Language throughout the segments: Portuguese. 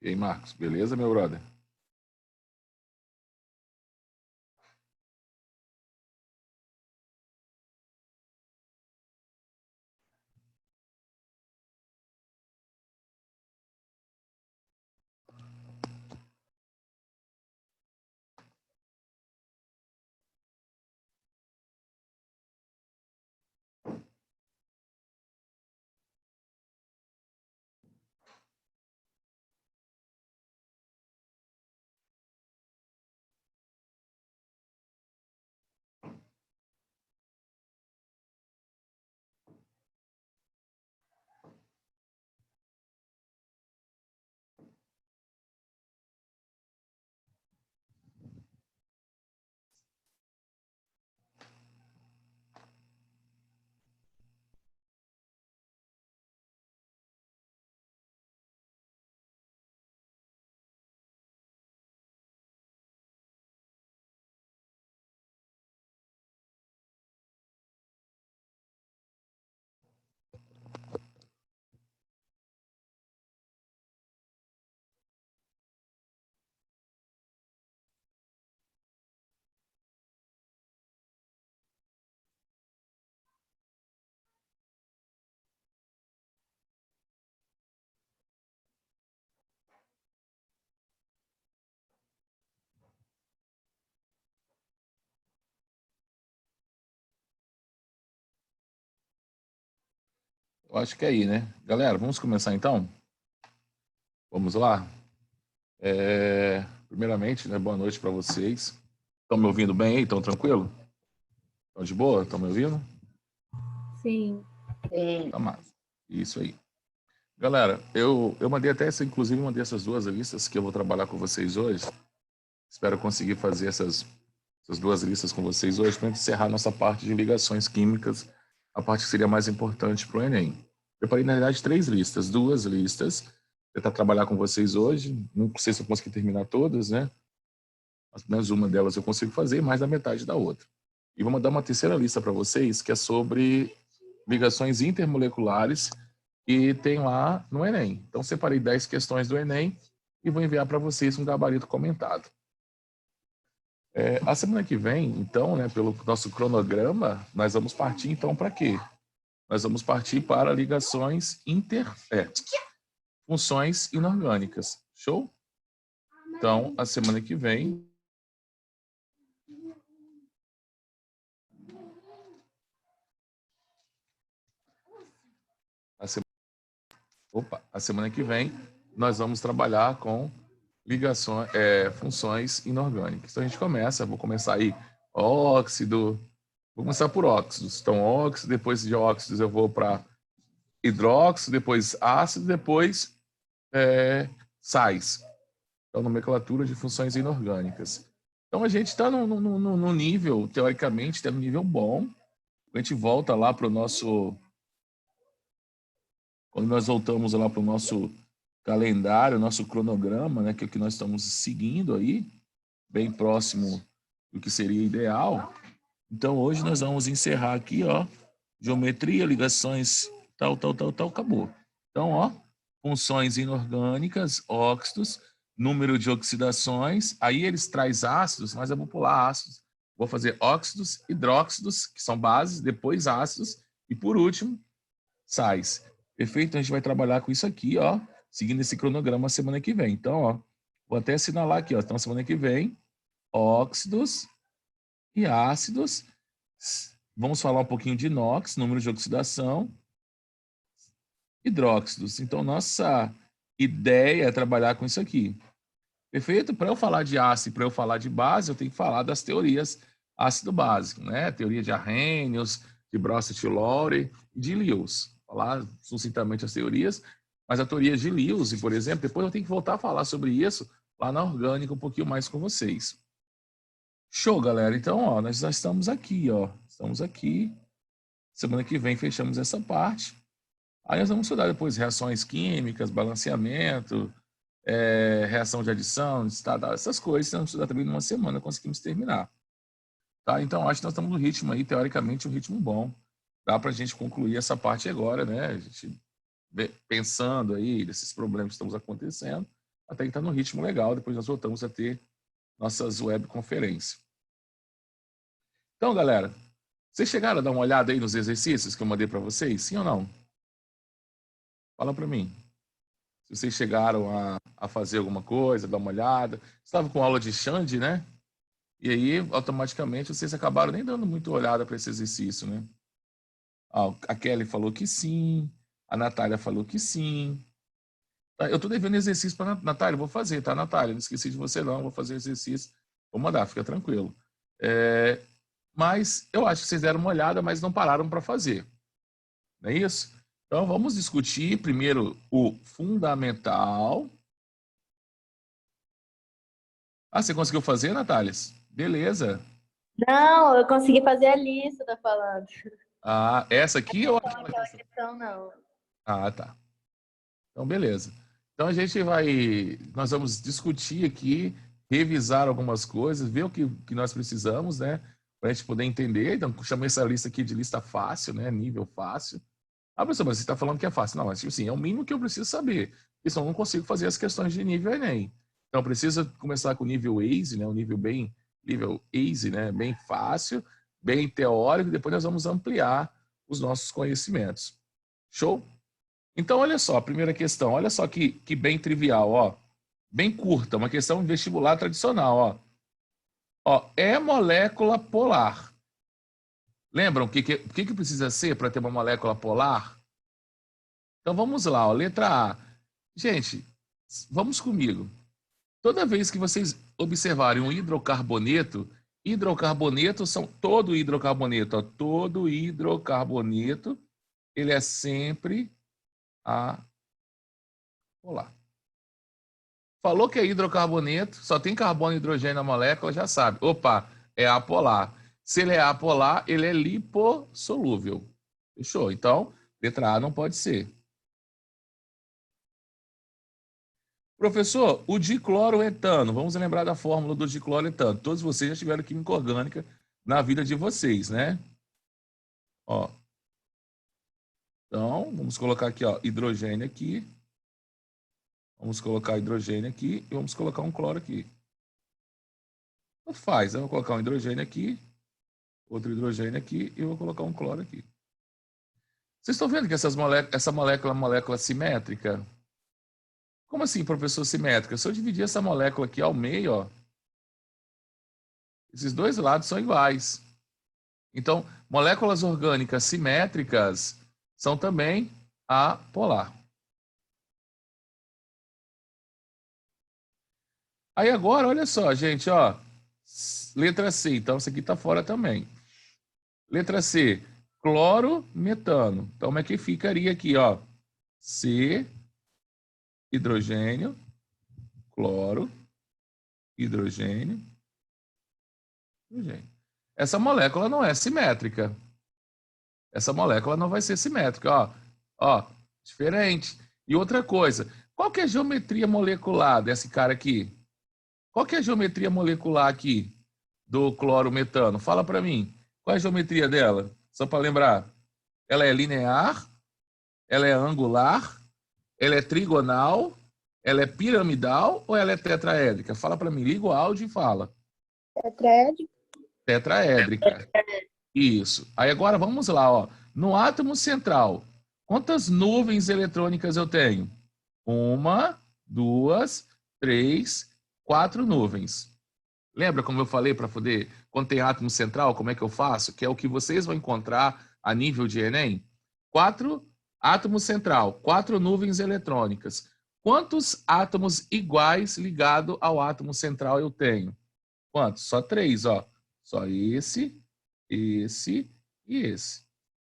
E aí, Marcos, beleza, meu brother? Eu acho que é aí, né? Galera, vamos começar então? Vamos lá? Primeiramente, né, boa noite para vocês. Estão me ouvindo bem aí? Estão tranquilo? Estão de boa? Estão me ouvindo? Sim. Tá massa. Isso aí. Galera, eu mandei até essa, inclusive, mandei essas duas listas que eu vou trabalhar com vocês hoje. Espero conseguir fazer essas duas listas com vocês hoje para encerrar nossa parte de ligações químicas, a parte que seria mais importante para o Enem. Preparei, na verdade, três listas, duas listas. Vou tentar trabalhar com vocês hoje. Não sei se eu consegui terminar todas, né? Apenas uma delas eu consigo fazer, mais da metade da outra. E vou mandar uma terceira lista para vocês, que é sobre ligações intermoleculares que tem lá no Enem. Então, separei 10 questões do Enem e vou enviar para vocês um gabarito comentado. A semana que vem, então, né, pelo nosso cronograma, nós vamos partir, então, para quê? Nós vamos partir para ligações funções inorgânicas. Show? Então, a semana que vem... A semana que vem, nós vamos trabalhar com ligações, funções inorgânicas. Então, a gente começa, vou começar aí, óxido, vou começar por óxidos. Então, óxido, depois de óxidos eu vou para hidróxido, depois ácido, depois sais. Então, nomenclatura de funções inorgânicas. Então, a gente está no nível, teoricamente, está no nível bom. A gente volta lá para o nosso... Quando nós voltamos lá para o nosso calendário, nosso cronograma, né, que é o que nós estamos seguindo aí, bem próximo do que seria ideal. Então, hoje nós vamos encerrar aqui, ó, geometria, ligações, tal, acabou. Então, ó, funções inorgânicas, óxidos, número de oxidações, aí eles trazem ácidos, mas eu vou pular ácidos. Vou fazer óxidos, hidróxidos, que são bases, depois ácidos, e por último, sais. Perfeito? Então, a gente vai trabalhar com isso aqui, ó, seguindo esse cronograma semana que vem. Então, ó, vou até assinalar aqui, ó. Então, semana que vem, óxidos e ácidos. Vamos falar um pouquinho de inox, número de oxidação, hidróxidos. Então, nossa ideia é trabalhar com isso aqui. Perfeito? Para eu falar de ácido e para eu falar de base, eu tenho que falar das teorias ácido-básico, né? Teoria de Arrhenius, de Brochet-Lowry e de Lewis. Falar sucintamente as teorias, mas a teoria de Lewis, por exemplo, depois eu tenho que voltar a falar sobre isso lá na orgânica um pouquinho mais com vocês. Show, galera. Então, ó, nós já estamos aqui, ó. Estamos aqui. Semana que vem fechamos essa parte. Aí nós vamos estudar depois reações químicas, balanceamento, reação de adição, essas coisas. Nós vamos estudar também numa semana, conseguimos terminar. Tá? Então, acho que nós estamos no ritmo aí, teoricamente, um ritmo bom. Dá para a gente concluir essa parte agora, né? A gente pensando aí desses problemas que estamos acontecendo, até que está no ritmo legal. Depois nós voltamos a ter nossas webconferências. Então, galera, vocês chegaram a dar uma olhada aí nos exercícios que eu mandei para vocês? Sim ou não? Fala para mim. Se vocês chegaram a fazer alguma coisa, dar uma olhada. Estava com aula de Xande, né? E aí, automaticamente, vocês acabaram nem dando muita olhada para esse exercício, né? A Kelly falou que sim. A Natália falou que sim. Eu estou devendo exercício para a Natália. Vou fazer, tá, Natália? Não esqueci de você, não. Vou fazer exercício. Vou mandar, fica tranquilo. Mas eu acho que vocês deram uma olhada, mas não pararam para fazer. Não é isso? Então, vamos discutir primeiro o fundamental. Ah, você conseguiu fazer, Natália? Beleza. Não, eu consegui fazer a lista, tá falando. Ah, essa aqui ou Não, aquela questão não. Ah, tá. Então, beleza. Então, nós vamos discutir aqui, revisar algumas coisas, ver o que nós precisamos, né? Para a gente poder entender. Então, chamei essa lista aqui de lista fácil, né? Nível fácil. Ah, professor, mas você está falando que é fácil. Não, mas assim, é o mínimo que eu preciso saber. Porque senão eu não consigo fazer as questões de nível Enem. Então, precisa começar com o nível easy, né? O nível easy, né? Bem fácil, bem teórico, e depois nós vamos ampliar os nossos conhecimentos. Show? Então, olha só, a primeira questão, olha só que bem trivial, ó. Bem curta, uma questão vestibular tradicional, ó. Ó, é molécula polar. Lembram o que precisa ser para ter uma molécula polar? Então, vamos lá, ó, letra A. Gente, vamos comigo. Toda vez que vocês observarem um hidrocarboneto, todo hidrocarboneto, ó, todo hidrocarboneto, ele é sempre apolar. Falou que é hidrocarboneto, só tem carbono e hidrogênio na molécula, já sabe. Opa, é apolar. Se ele é apolar, ele é lipossolúvel. Fechou? Então, letra A não pode ser. Professor, o dicloroetano, vamos lembrar da fórmula do dicloroetano. Todos vocês já tiveram química orgânica na vida de vocês, né? Ó. Então, vamos colocar aqui, ó, hidrogênio aqui. Vamos colocar hidrogênio aqui e vamos colocar um cloro aqui. Tanto faz, eu vou colocar um hidrogênio aqui, outro hidrogênio aqui e eu vou colocar um cloro aqui. Vocês estão vendo que essa molécula é uma molécula simétrica? Como assim, professor, simétrica? Se eu dividir essa molécula aqui ao meio, ó, esses dois lados são iguais. Então, moléculas orgânicas simétricas são também apolar. Aí agora, olha só, gente, ó, letra C, então isso aqui está fora também. Letra C, cloro, metano. Então, como é que ficaria aqui, ó? C, hidrogênio, cloro, hidrogênio, hidrogênio. Essa molécula não é simétrica. Essa molécula não vai ser simétrica, ó. Ó, diferente. E outra coisa, qual que é a geometria molecular desse cara aqui? Qual que é a geometria molecular aqui do clorometano? Fala para mim. Qual é a geometria dela? Só para lembrar. Ela é linear, ela é angular, ela é trigonal, ela é piramidal ou ela é tetraédrica? Fala para mim. Liga o áudio e fala. Tetraédrica. Tetraédrica. Isso. Aí agora vamos lá, ó. No átomo central, quantas nuvens eletrônicas eu tenho? 1, 2, 3, 4 nuvens. Lembra como eu falei para poder, quando tem átomo central, como é que eu faço? Que é o que vocês vão encontrar a nível de Enem. 4 átomos central, 4 nuvens eletrônicas. Quantos átomos iguais ligados ao átomo central eu tenho? Quantos? Só 3, ó. Só esse e esse.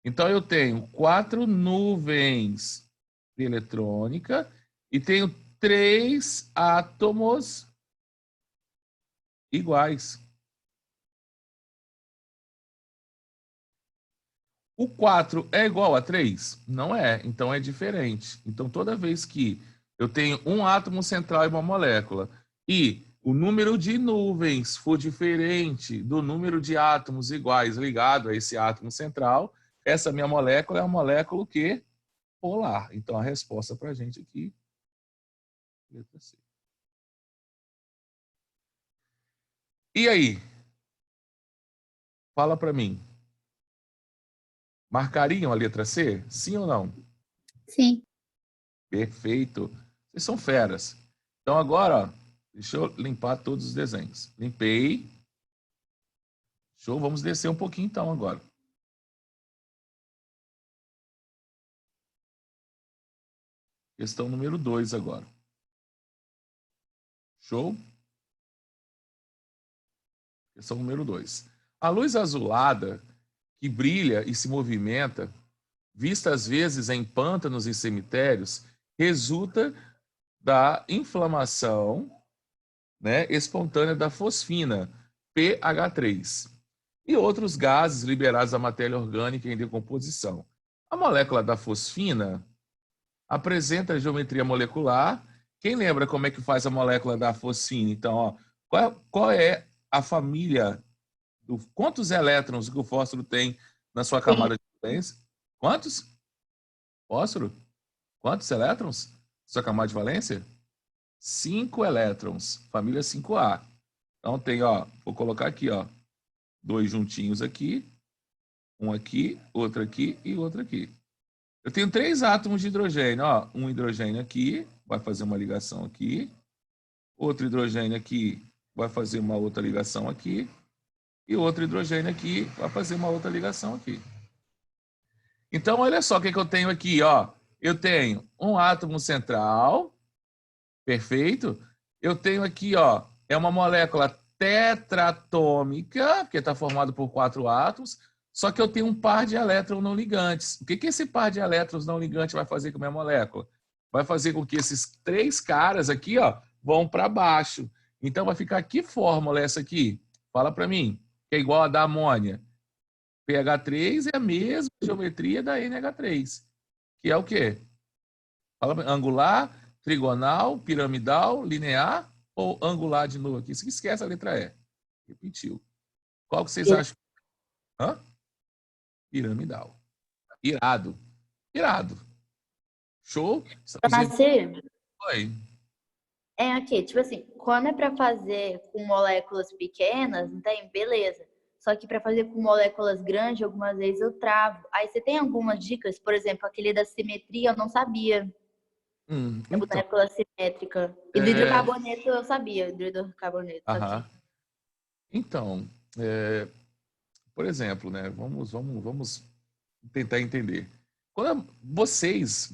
Então, eu tenho 4 nuvens de eletrônica e tenho 3 átomos iguais. O 4 é igual a 3? Não é, então é diferente. Então, toda vez que eu tenho um átomo central e uma molécula e o número de nuvens for diferente do número de átomos iguais ligado a esse átomo central, essa minha molécula é uma molécula que polar. Então, a resposta para a gente aqui, letra C. E aí? Fala para mim. Marcariam a letra C? Sim ou não? Sim. Perfeito. Vocês são feras. Então agora, ó, deixa eu limpar todos os desenhos. Limpei. Show. Vamos descer um pouquinho então agora. Questão número 2 agora. Show? Questão número 2. A luz azulada que brilha e se movimenta, vista às vezes em pântanos e cemitérios, resulta da inflamação, né, espontânea da fosfina, PH3, e outros gases liberados da matéria orgânica em decomposição. A molécula da fosfina apresenta geometria molecular. Quem lembra como é que faz a molécula da fosfina? Então, ó, qual é a família quantos elétrons que o fósforo tem na sua camada de valência? Quantos? Fósforo? Quantos elétrons? Sua camada de valência? 5 elétrons, família 5A. Então tem, ó, vou colocar aqui, ó, 2 juntinhos aqui, um aqui, outro aqui e outro aqui. Eu tenho 3 átomos de hidrogênio, ó, um hidrogênio aqui, vai fazer uma ligação aqui, outro hidrogênio aqui, vai fazer uma outra ligação aqui, e outro hidrogênio aqui, vai fazer uma outra ligação aqui. Então, olha só o que eu tenho aqui, ó. Eu tenho um átomo central, perfeito? Eu tenho aqui, ó, é uma molécula tetratômica, porque está formado por 4 átomos, só que eu tenho um par de elétrons não ligantes. O que esse par de elétrons não ligantes vai fazer com a minha molécula? Vai fazer com que esses 3 caras aqui, ó, vão para baixo. Então, vai ficar que fórmula é essa aqui? Fala para mim. Que é igual a da amônia. pH3 é a mesma geometria da NH3, que é o quê? Fala, angular, trigonal, piramidal, linear ou angular de novo aqui? Você esquece a letra E. Repetiu. Qual que vocês acham? Hã? Piramidal. Irado. Irado. Show? Estamos Farmácia Oi. é aqui, tipo assim, quando é para fazer com moléculas pequenas, não tem? Beleza. Só que para fazer com moléculas grandes, algumas vezes eu travo. Aí você tem algumas dicas, por exemplo, aquele da simetria eu não sabia. Da Então, molécula simétrica. E do é... hidrocarboneto eu sabia, do hidrocarboneto, só que... Aham. Então, por exemplo, né? Vamos tentar entender. Quando vocês,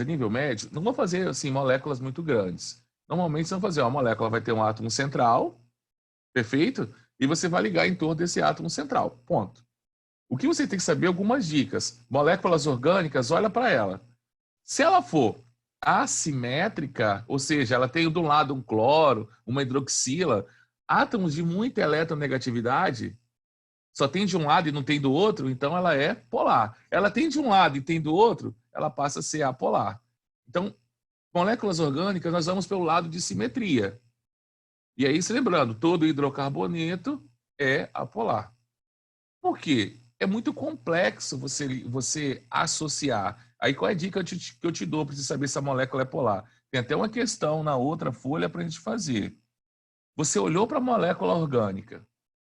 a nível médio, não vão fazer assim moléculas muito grandes. Normalmente, vocês vão fazer uma molécula, vai ter um átomo central, perfeito? E você vai ligar em torno desse átomo central. Ponto. O que você tem que saber, algumas dicas. Moléculas orgânicas, olha para ela. Se ela for assimétrica, ou seja, ela tem de um lado um cloro, uma hidroxila, átomos de muita eletronegatividade, só tem de um lado e não tem do outro, então ela é polar. Ela tem de um lado e tem do outro, ela passa a ser apolar. Então, moléculas orgânicas, nós vamos pelo lado de simetria. E aí, se lembrando, todo hidrocarboneto é apolar. Por quê? É muito complexo você associar. Aí, qual é a dica que eu te dou para você saber se a molécula é polar? Tem até uma questão na outra folha para a gente fazer. Você olhou para a molécula orgânica,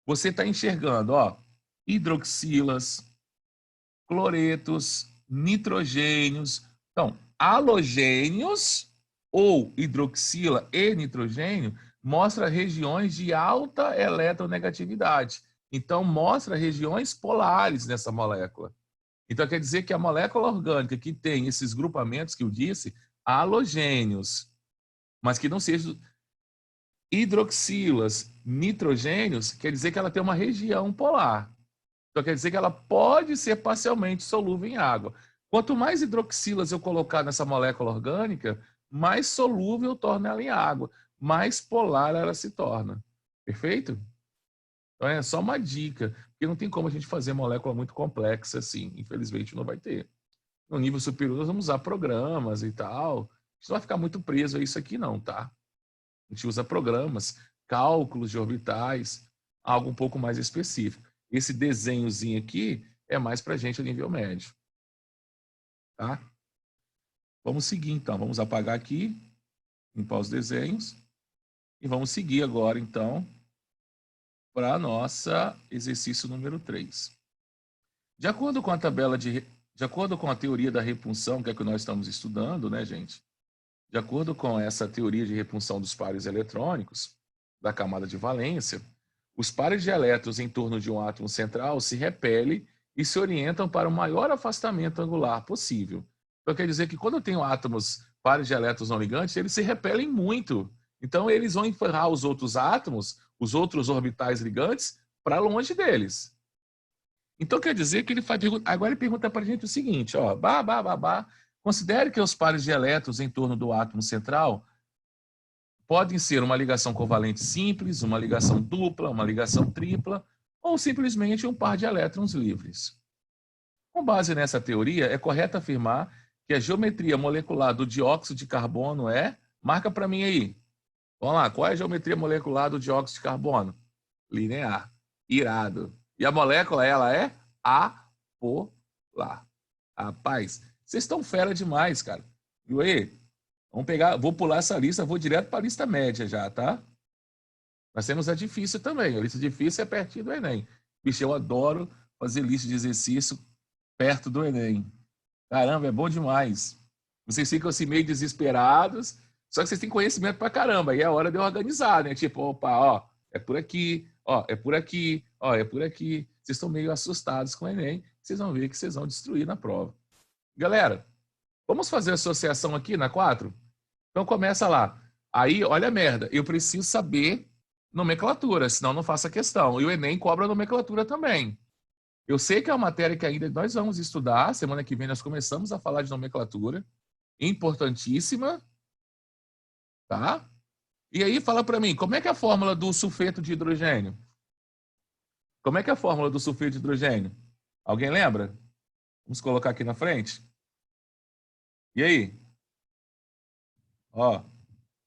você está enxergando, ó, hidroxilas, cloretos, nitrogênios. Então, halogênios ou hidroxila e nitrogênio mostra regiões de alta eletronegatividade. Então, mostra regiões polares nessa molécula. Então, quer dizer que a molécula orgânica que tem esses grupamentos que eu disse, halogênios, mas que não sejam hidroxilas, nitrogênios, quer dizer que ela tem uma região polar. Então, quer dizer que ela pode ser parcialmente solúvel em água. Quanto mais hidroxilas eu colocar nessa molécula orgânica, mais solúvel eu torno ela em água, mais polar ela se torna. Perfeito? Então, é só uma dica, porque não tem como a gente fazer molécula muito complexa assim. Infelizmente, não vai ter. No nível superior, nós vamos usar programas e tal. A gente não vai ficar muito preso a isso aqui, não, tá? A gente usa programas, cálculos de orbitais, algo um pouco mais específico. Esse desenhozinho aqui é mais para a gente a nível médio. Tá? Vamos seguir, então. Vamos apagar aqui, limpar os desenhos. E vamos seguir agora, então, para nossa exercício número 3. De acordo com a de acordo com a teoria da repunção, que é que nós estamos estudando, né, gente? De acordo com essa teoria de repunção dos pares eletrônicos da camada de valência, os pares de elétrons em torno de um átomo central se repelem e se orientam para o maior afastamento angular possível. Então, quer dizer que quando eu tenho átomos, pares de elétrons não ligantes, eles se repelem muito. Então, eles vão empurrar os outros átomos, os outros orbitais ligantes, para longe deles. Então, quer dizer que ele faz. Agora ele pergunta para a gente o seguinte: ó, considere que os pares de elétrons em torno do átomo central podem ser uma ligação covalente simples, uma ligação dupla, uma ligação tripla, ou simplesmente um par de elétrons livres. Com base nessa teoria, é correto afirmar que a geometria molecular do dióxido de carbono é. Marca para mim aí. Vamos lá, qual é a geometria molecular do dióxido de carbono? Linear. Irado. E a molécula, ela é apolar. Rapaz, vocês estão fera demais, cara. Viu aí? Vamos pegar, vou pular essa lista, vou direto para a lista média já, tá? Nós temos a difícil também. A lista difícil é pertinho do Enem. Bicho, eu adoro fazer lista de exercício perto do Enem. Caramba, é bom demais. Vocês ficam assim meio desesperados, só que vocês têm conhecimento pra caramba. E é hora de eu organizar, né? Tipo, opa, ó, é por aqui, ó, é por aqui, ó, é por aqui. Vocês estão meio assustados com o Enem, vocês vão ver que vocês vão destruir na prova. Galera, vamos fazer a associação aqui na 4? Então começa lá. Aí, olha a merda, eu preciso saber nomenclatura, senão não faço a questão. E o Enem cobra nomenclatura também. Eu sei que é uma matéria que ainda nós vamos estudar. Semana que vem nós começamos a falar de nomenclatura. Importantíssima. Tá? E aí fala para mim, como é que é a fórmula do sulfeto de hidrogênio? Como é que é a fórmula do sulfeto de hidrogênio? Alguém lembra? Vamos colocar aqui na frente. E aí? Ó,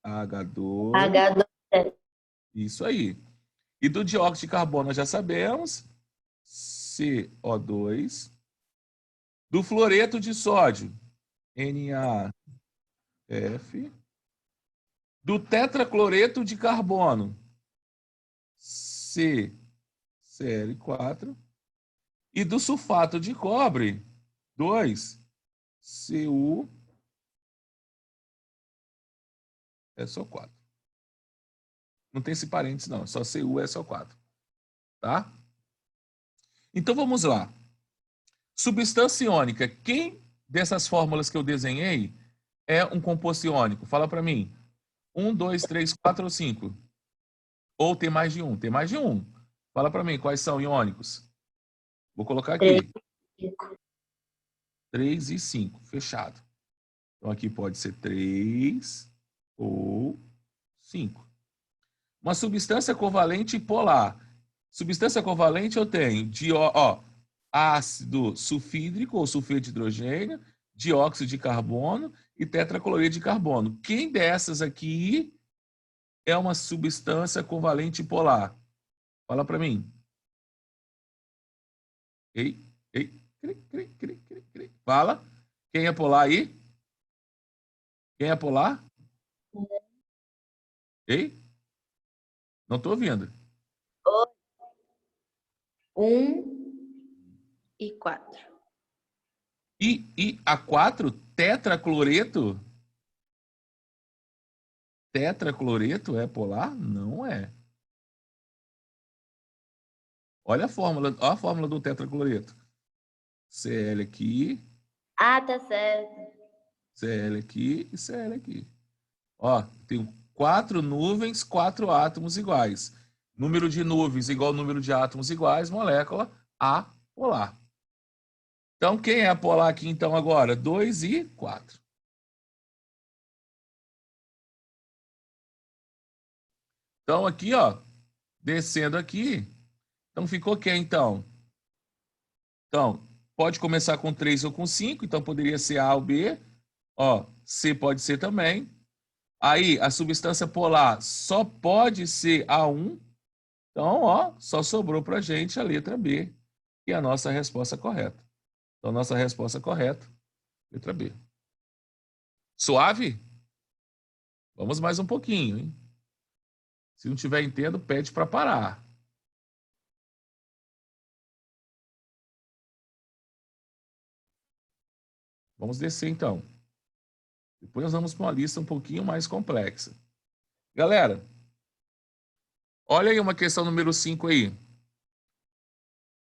H2. H2. Isso aí. E do dióxido de carbono nós já sabemos. CO2. Do fluoreto de sódio, NaF. Do tetracloreto de carbono, CCl4. E do sulfato de cobre, 2CuSO4. Não tem esse parênteses, não. É só CuSO4. Tá? Então, vamos lá. Substância iônica. Quem dessas fórmulas que eu desenhei é um composto iônico? Fala para mim. 1, 2, 3, 4 ou 5? Ou tem mais de um? Tem mais de um. Fala para mim quais são iônicos. Vou colocar aqui. 3 e 5. Fechado. Então, aqui pode ser 3 ou 5. Uma substância covalente polar. Substância covalente eu tenho ácido sulfídrico ou sulfeto de hidrogênio, dióxido de carbono e tetracloreto de carbono. Quem dessas aqui é uma substância covalente polar? Fala para mim. Ei. Fala. Quem é polar aí? Quem é polar? Ei? Não estou ouvindo. 1 e 4. E a 4, tetracloreto? Tetracloreto é polar? Não é. Olha a fórmula do tetracloreto. Cl aqui. Ah, tá certo. Cl aqui e Cl aqui. Ó, tem 4 nuvens, 4 átomos iguais. Número de nuvens igual ao número de átomos iguais, molécula apolar. Então, quem é apolar aqui então agora? 2 e 4. Então, aqui, ó, descendo aqui, então ficou quem então? Então, pode começar com 3 ou com 5, então poderia ser A ou B. Ó, C pode ser também. Aí, a substância polar só pode ser A1. Então, ó, só sobrou para a gente a letra B, que é a nossa resposta correta. Então, nossa resposta correta, letra B. Suave? Vamos mais um pouquinho, hein? Se não tiver entendo, pede para parar. Vamos descer, então. Depois nós vamos para uma lista um pouquinho mais complexa. Galera, olha aí uma questão número 5 aí.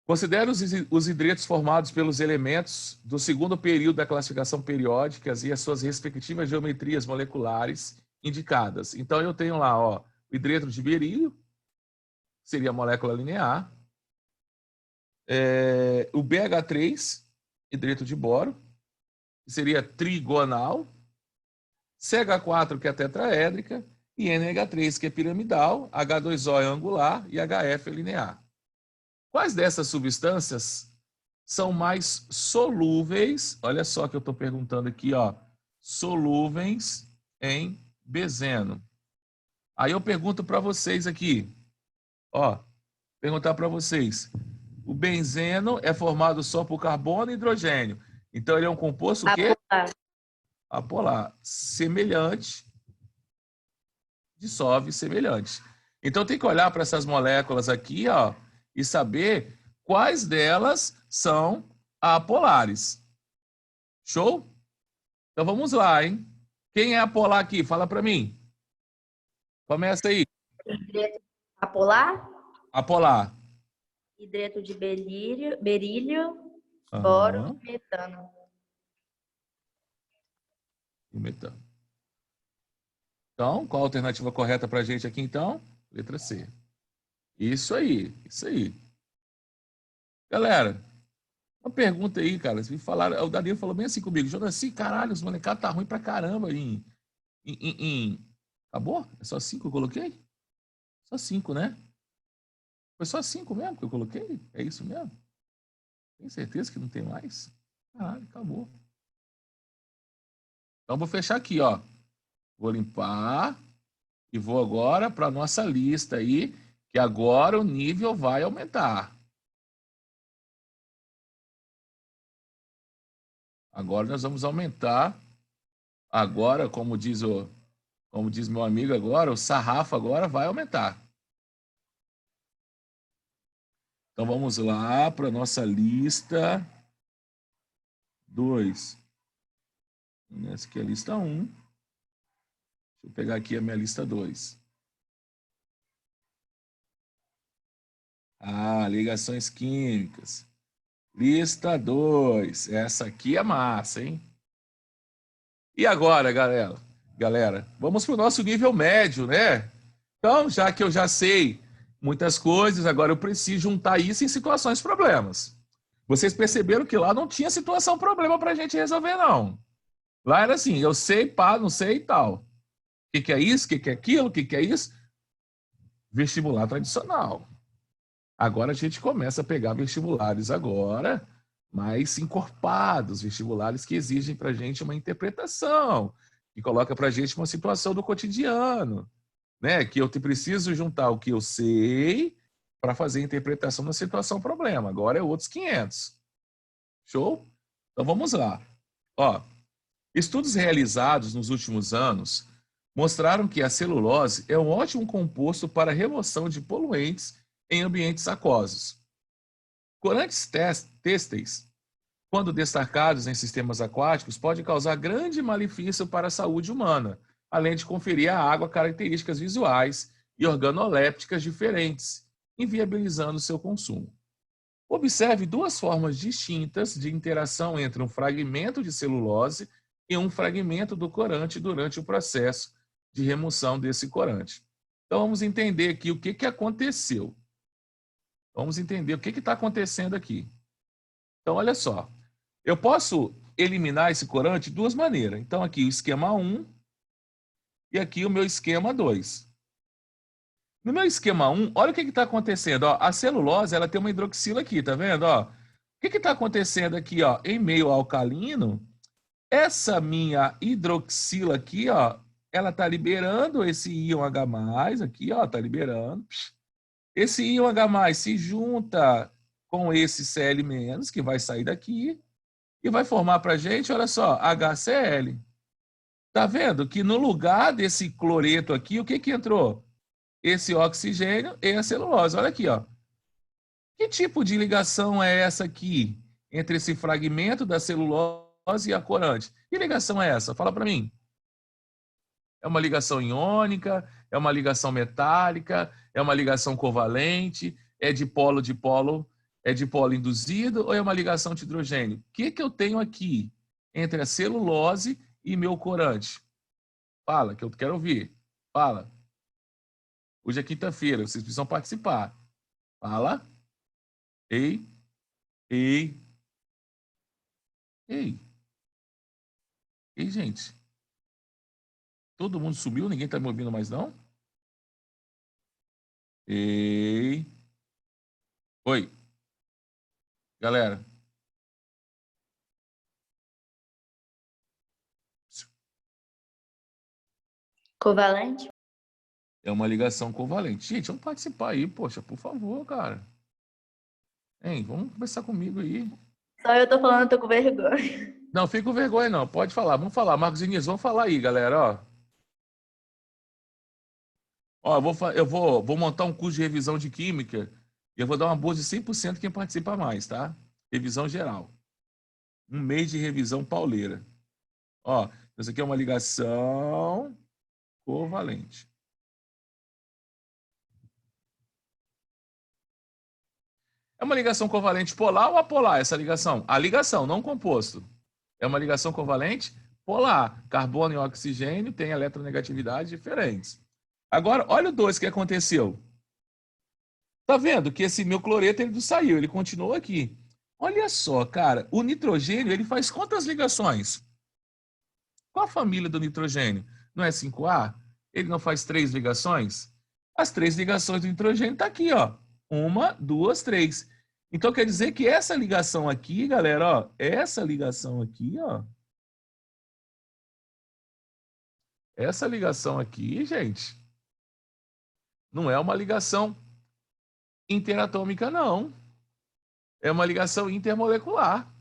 Considere os hidretos formados pelos elementos do segundo período da classificação periódica e as suas respectivas geometrias moleculares indicadas. Então, eu tenho lá, ó, o hidreto de berílio, seria a molécula linear. O BH3, hidreto de boro, que seria trigonal. CH4, que é tetraédrica, e NH3, que é piramidal, H2O é angular e HF é linear. Quais dessas substâncias são mais solúveis? Olha só que eu estou perguntando aqui, ó. Solúveis em benzeno. Aí eu pergunto para vocês aqui, ó. Perguntar para vocês. O benzeno é formado só por carbono e hidrogênio. Então ele é um composto o quê? Apolar. Apolar. Semelhante. Dissolve semelhante. Então tem que olhar para essas moléculas aqui, ó, e saber quais delas são apolares. Show? Então vamos lá, hein? Quem é apolar aqui? Fala para mim. Começa aí. Hidreto apolar, Apolar. hidreto de berílio, boro Aham. e metano. E metano. Então, qual a alternativa correta para a gente aqui, então? Letra C. Isso aí, isso aí. Galera, uma pergunta aí, cara. Vocês me falaram, o Danilo falou bem assim comigo. Jonaci, caralho, os molecados tá ruim pra caramba Acabou? É só 5 que eu coloquei? Só 5, né? Foi só 5 mesmo que eu coloquei? É isso mesmo? Tem certeza que não tem mais? Caralho, acabou. Então, vou fechar aqui, ó. Vou limpar e vou agora para nossa lista aí, que agora o nível vai aumentar. Agora nós vamos aumentar. Agora, como diz meu amigo agora, o sarrafo agora vai aumentar. Então vamos lá para nossa lista 2. Essa aqui é a lista 1. Deixa eu pegar aqui a minha lista 2. Ligações químicas. Lista 2. Essa aqui é massa, hein? E agora, galera, vamos para o nosso nível médio, né? Então, já que eu já sei muitas coisas, agora eu preciso juntar isso em situações problemas. Vocês perceberam que lá não tinha situação problema para a gente resolver, não. Lá era assim, eu sei, pá, não sei e tal. O que é isso? O que é aquilo? O que é isso? Vestibular tradicional. Agora a gente começa a pegar vestibulares agora mais encorpados, vestibulares que exigem para a gente uma interpretação, que coloca para a gente uma situação do cotidiano, né? Que eu preciso juntar o que eu sei para fazer a interpretação da situação problema. Agora é outros 500. Show? Então vamos lá. Ó, estudos realizados nos últimos anos mostraram que a celulose é um ótimo composto para a remoção de poluentes em ambientes aquosos. Corantes têxteis, quando destacados em sistemas aquáticos, podem causar grande malefício para a saúde humana, além de conferir à água características visuais e organolépticas diferentes, inviabilizando seu consumo. Observe duas formas distintas de interação entre um fragmento de celulose e um fragmento do corante durante o processo de remoção desse corante. Então, vamos entender aqui o que aconteceu. Vamos entender o que está acontecendo aqui. Então, olha só. Eu posso eliminar esse corante de duas maneiras. Então, aqui o esquema 1 e aqui o meu esquema 2. No meu esquema 1, olha o que está acontecendo. Ó, a celulose ela tem uma hidroxila aqui, tá vendo? Ó, o que está acontecendo aqui? Ó, em meio alcalino, essa minha hidroxila aqui, ó, ela está liberando esse íon H+, aqui, ó, está liberando. Esse íon H+, se junta com esse Cl-, que vai sair daqui, e vai formar para a gente, olha só, HCl. Tá vendo que no lugar desse cloreto aqui, o que entrou? Esse oxigênio e a celulose. Olha aqui, ó. Que tipo de ligação é essa aqui entre esse fragmento da celulose e a corante. Que ligação é essa? Fala para mim. É uma ligação iônica? É uma ligação metálica? É uma ligação covalente? É de polo de polo? É de polo induzido ou é uma ligação de hidrogênio? O que eu tenho aqui entre a celulose e meu corante? Fala, que eu quero ouvir. Fala. Hoje é quinta-feira, vocês precisam participar. Fala. Ei, ei, ei. Ei, gente. Todo mundo subiu? Ninguém está me ouvindo mais, não? Ei. Oi. Galera. Covalente? É uma ligação covalente. Gente, vamos participar aí, poxa, por favor, cara. Hein, vamos conversar comigo aí. Só eu tô falando, eu tô com vergonha. Não, fica com vergonha não, pode falar. Vamos falar, Marcos Diniz, vamos falar aí, galera, ó. Ó, vou montar um curso de revisão de química e eu vou dar uma bolsa de 100% quem participa mais, tá? Revisão geral. Um mês de revisão pauleira. Ó, isso aqui é uma ligação covalente. É uma ligação covalente polar ou apolar essa ligação? A ligação, não o composto. É uma ligação covalente polar. Carbono e oxigênio têm eletronegatividades diferentes. Agora, olha o 2 que aconteceu. Tá vendo que esse meu cloreto ele não saiu, ele continuou aqui. Olha só, cara, o nitrogênio ele faz quantas ligações? Qual a família do nitrogênio? Não é 5A? Ele não faz 3 ligações? As 3 ligações do nitrogênio tá aqui, ó. 1, 2, 3. Então quer dizer que essa ligação aqui, galera, ó, essa ligação aqui, ó. Essa ligação aqui, gente, não é uma ligação interatômica, não. É uma ligação intermolecular.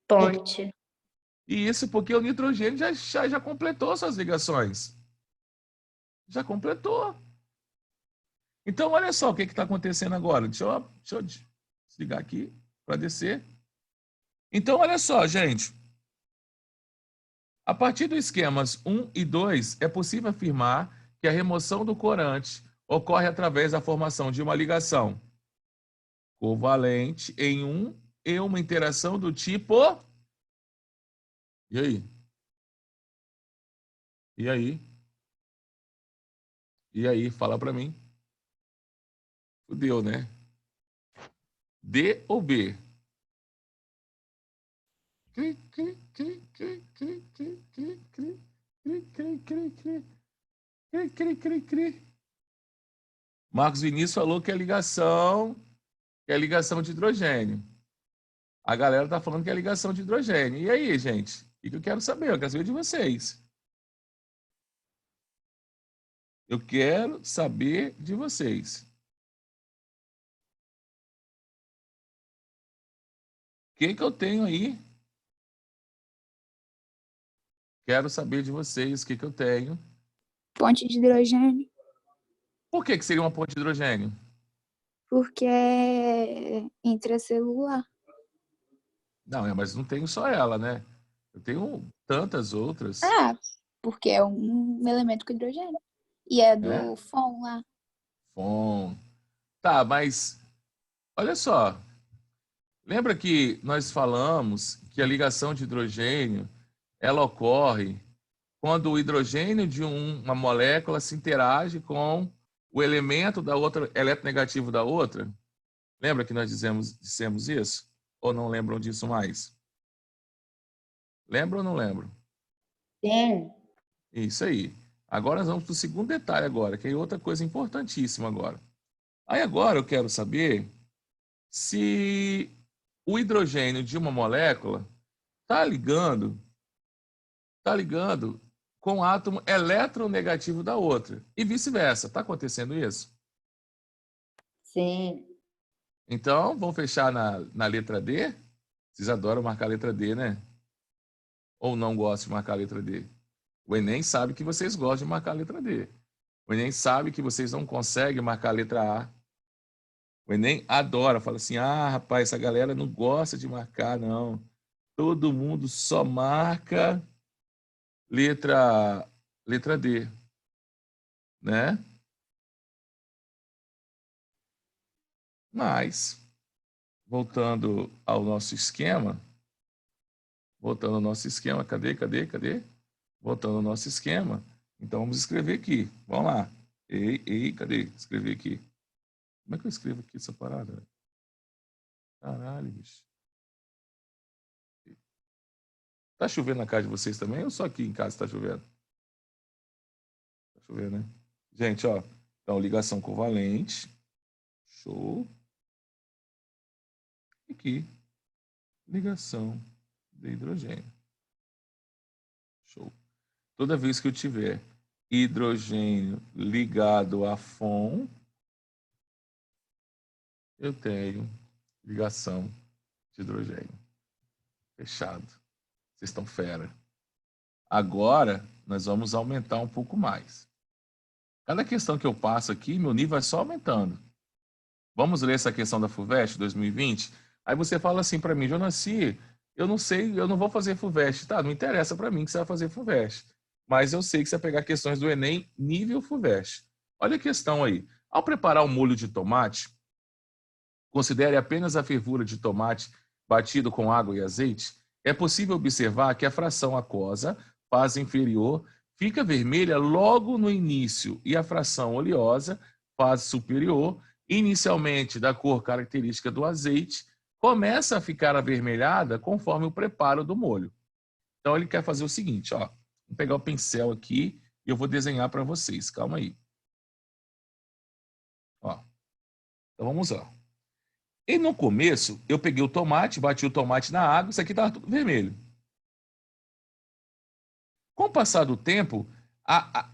Ponte. E isso porque o nitrogênio já completou suas ligações. Já completou. Então, olha só o que está acontecendo agora. Deixa eu desligar aqui para descer. Então, olha só, gente. A partir dos esquemas 1 e 2, é possível afirmar que a remoção do corante ocorre através da formação de uma ligação covalente em um e uma interação do tipo... E aí? E aí? E aí? Fala para mim. Fudeu, né? D ou B? Cri, cri, cri, cri, cri, cri, cri, cri, cri, cri, cri, cri, cri, cri, cri, cri. Marcos Vinícius falou que é ligação de hidrogênio. A galera tá falando que é ligação de hidrogênio. E aí, gente? O que eu quero saber? Eu quero saber de vocês. Eu quero saber de vocês. O que eu tenho aí? Quero saber de vocês o que eu tenho. Ponte de hidrogênio, Por que seria uma ponte de hidrogênio? porque é intracelular. Não, mas não tenho só ela, né? Eu tenho tantas outras. Ah, porque é um elemento com hidrogênio. E é do FON lá. Bom. Tá, mas olha só. Lembra que nós falamos que a ligação de hidrogênio ela ocorre quando o hidrogênio de uma molécula se interage com o elemento da outra, eletronegativo da outra? Lembra que nós dissemos isso? Ou não lembram disso mais? Lembram ou não lembram? Sim. Isso aí. Agora nós vamos para o segundo detalhe agora, que é outra coisa importantíssima agora. Aí agora eu quero saber se o hidrogênio de uma molécula está ligando com o átomo eletronegativo da outra. E vice-versa. Está acontecendo isso? Sim. Então, vamos fechar na letra D? Vocês adoram marcar a letra D, né? Ou não gostam de marcar a letra D? O Enem sabe que vocês gostam de marcar a letra D. O Enem sabe que vocês não conseguem marcar a letra A. O Enem adora, fala assim, rapaz, essa galera não gosta de marcar, não. Todo mundo só marca letra D, né? Mas, voltando ao nosso esquema, cadê? Voltando ao nosso esquema, então vamos escrever aqui, vamos lá. Cadê? Escrever aqui. Como é que eu escrevo aqui essa parada? Caralho, bicho. Tá chovendo na casa de vocês também ou só aqui em casa tá chovendo? Tá chovendo, né? Gente, ó, então ligação covalente. Show. Aqui, ligação de hidrogênio. Show. Toda vez que eu tiver hidrogênio ligado a FON, eu tenho ligação de hidrogênio. Fechado. Vocês estão fera. Agora, nós vamos aumentar um pouco mais. Cada questão que eu passo aqui, meu nível vai só aumentando. Vamos ler essa questão da FUVEST 2020? Aí você fala assim para mim, Jonaci, eu não sei, eu não vou fazer FUVEST. Tá, não interessa para mim que você vai fazer FUVEST. Mas eu sei que você vai pegar questões do Enem nível FUVEST. Olha a questão aí. Ao preparar o molho de tomate, considere apenas a fervura de tomate batido com água e azeite. É possível observar que a fração aquosa, fase inferior, fica vermelha logo no início e a fração oleosa, fase superior, inicialmente da cor característica do azeite, começa a ficar avermelhada conforme o preparo do molho. Então ele quer fazer o seguinte, ó, vou pegar o pincel aqui e eu vou desenhar para vocês, calma aí. Ó, então vamos lá. E no começo, eu peguei o tomate, bati o tomate na água, isso aqui estava tudo vermelho. Com o passar do tempo,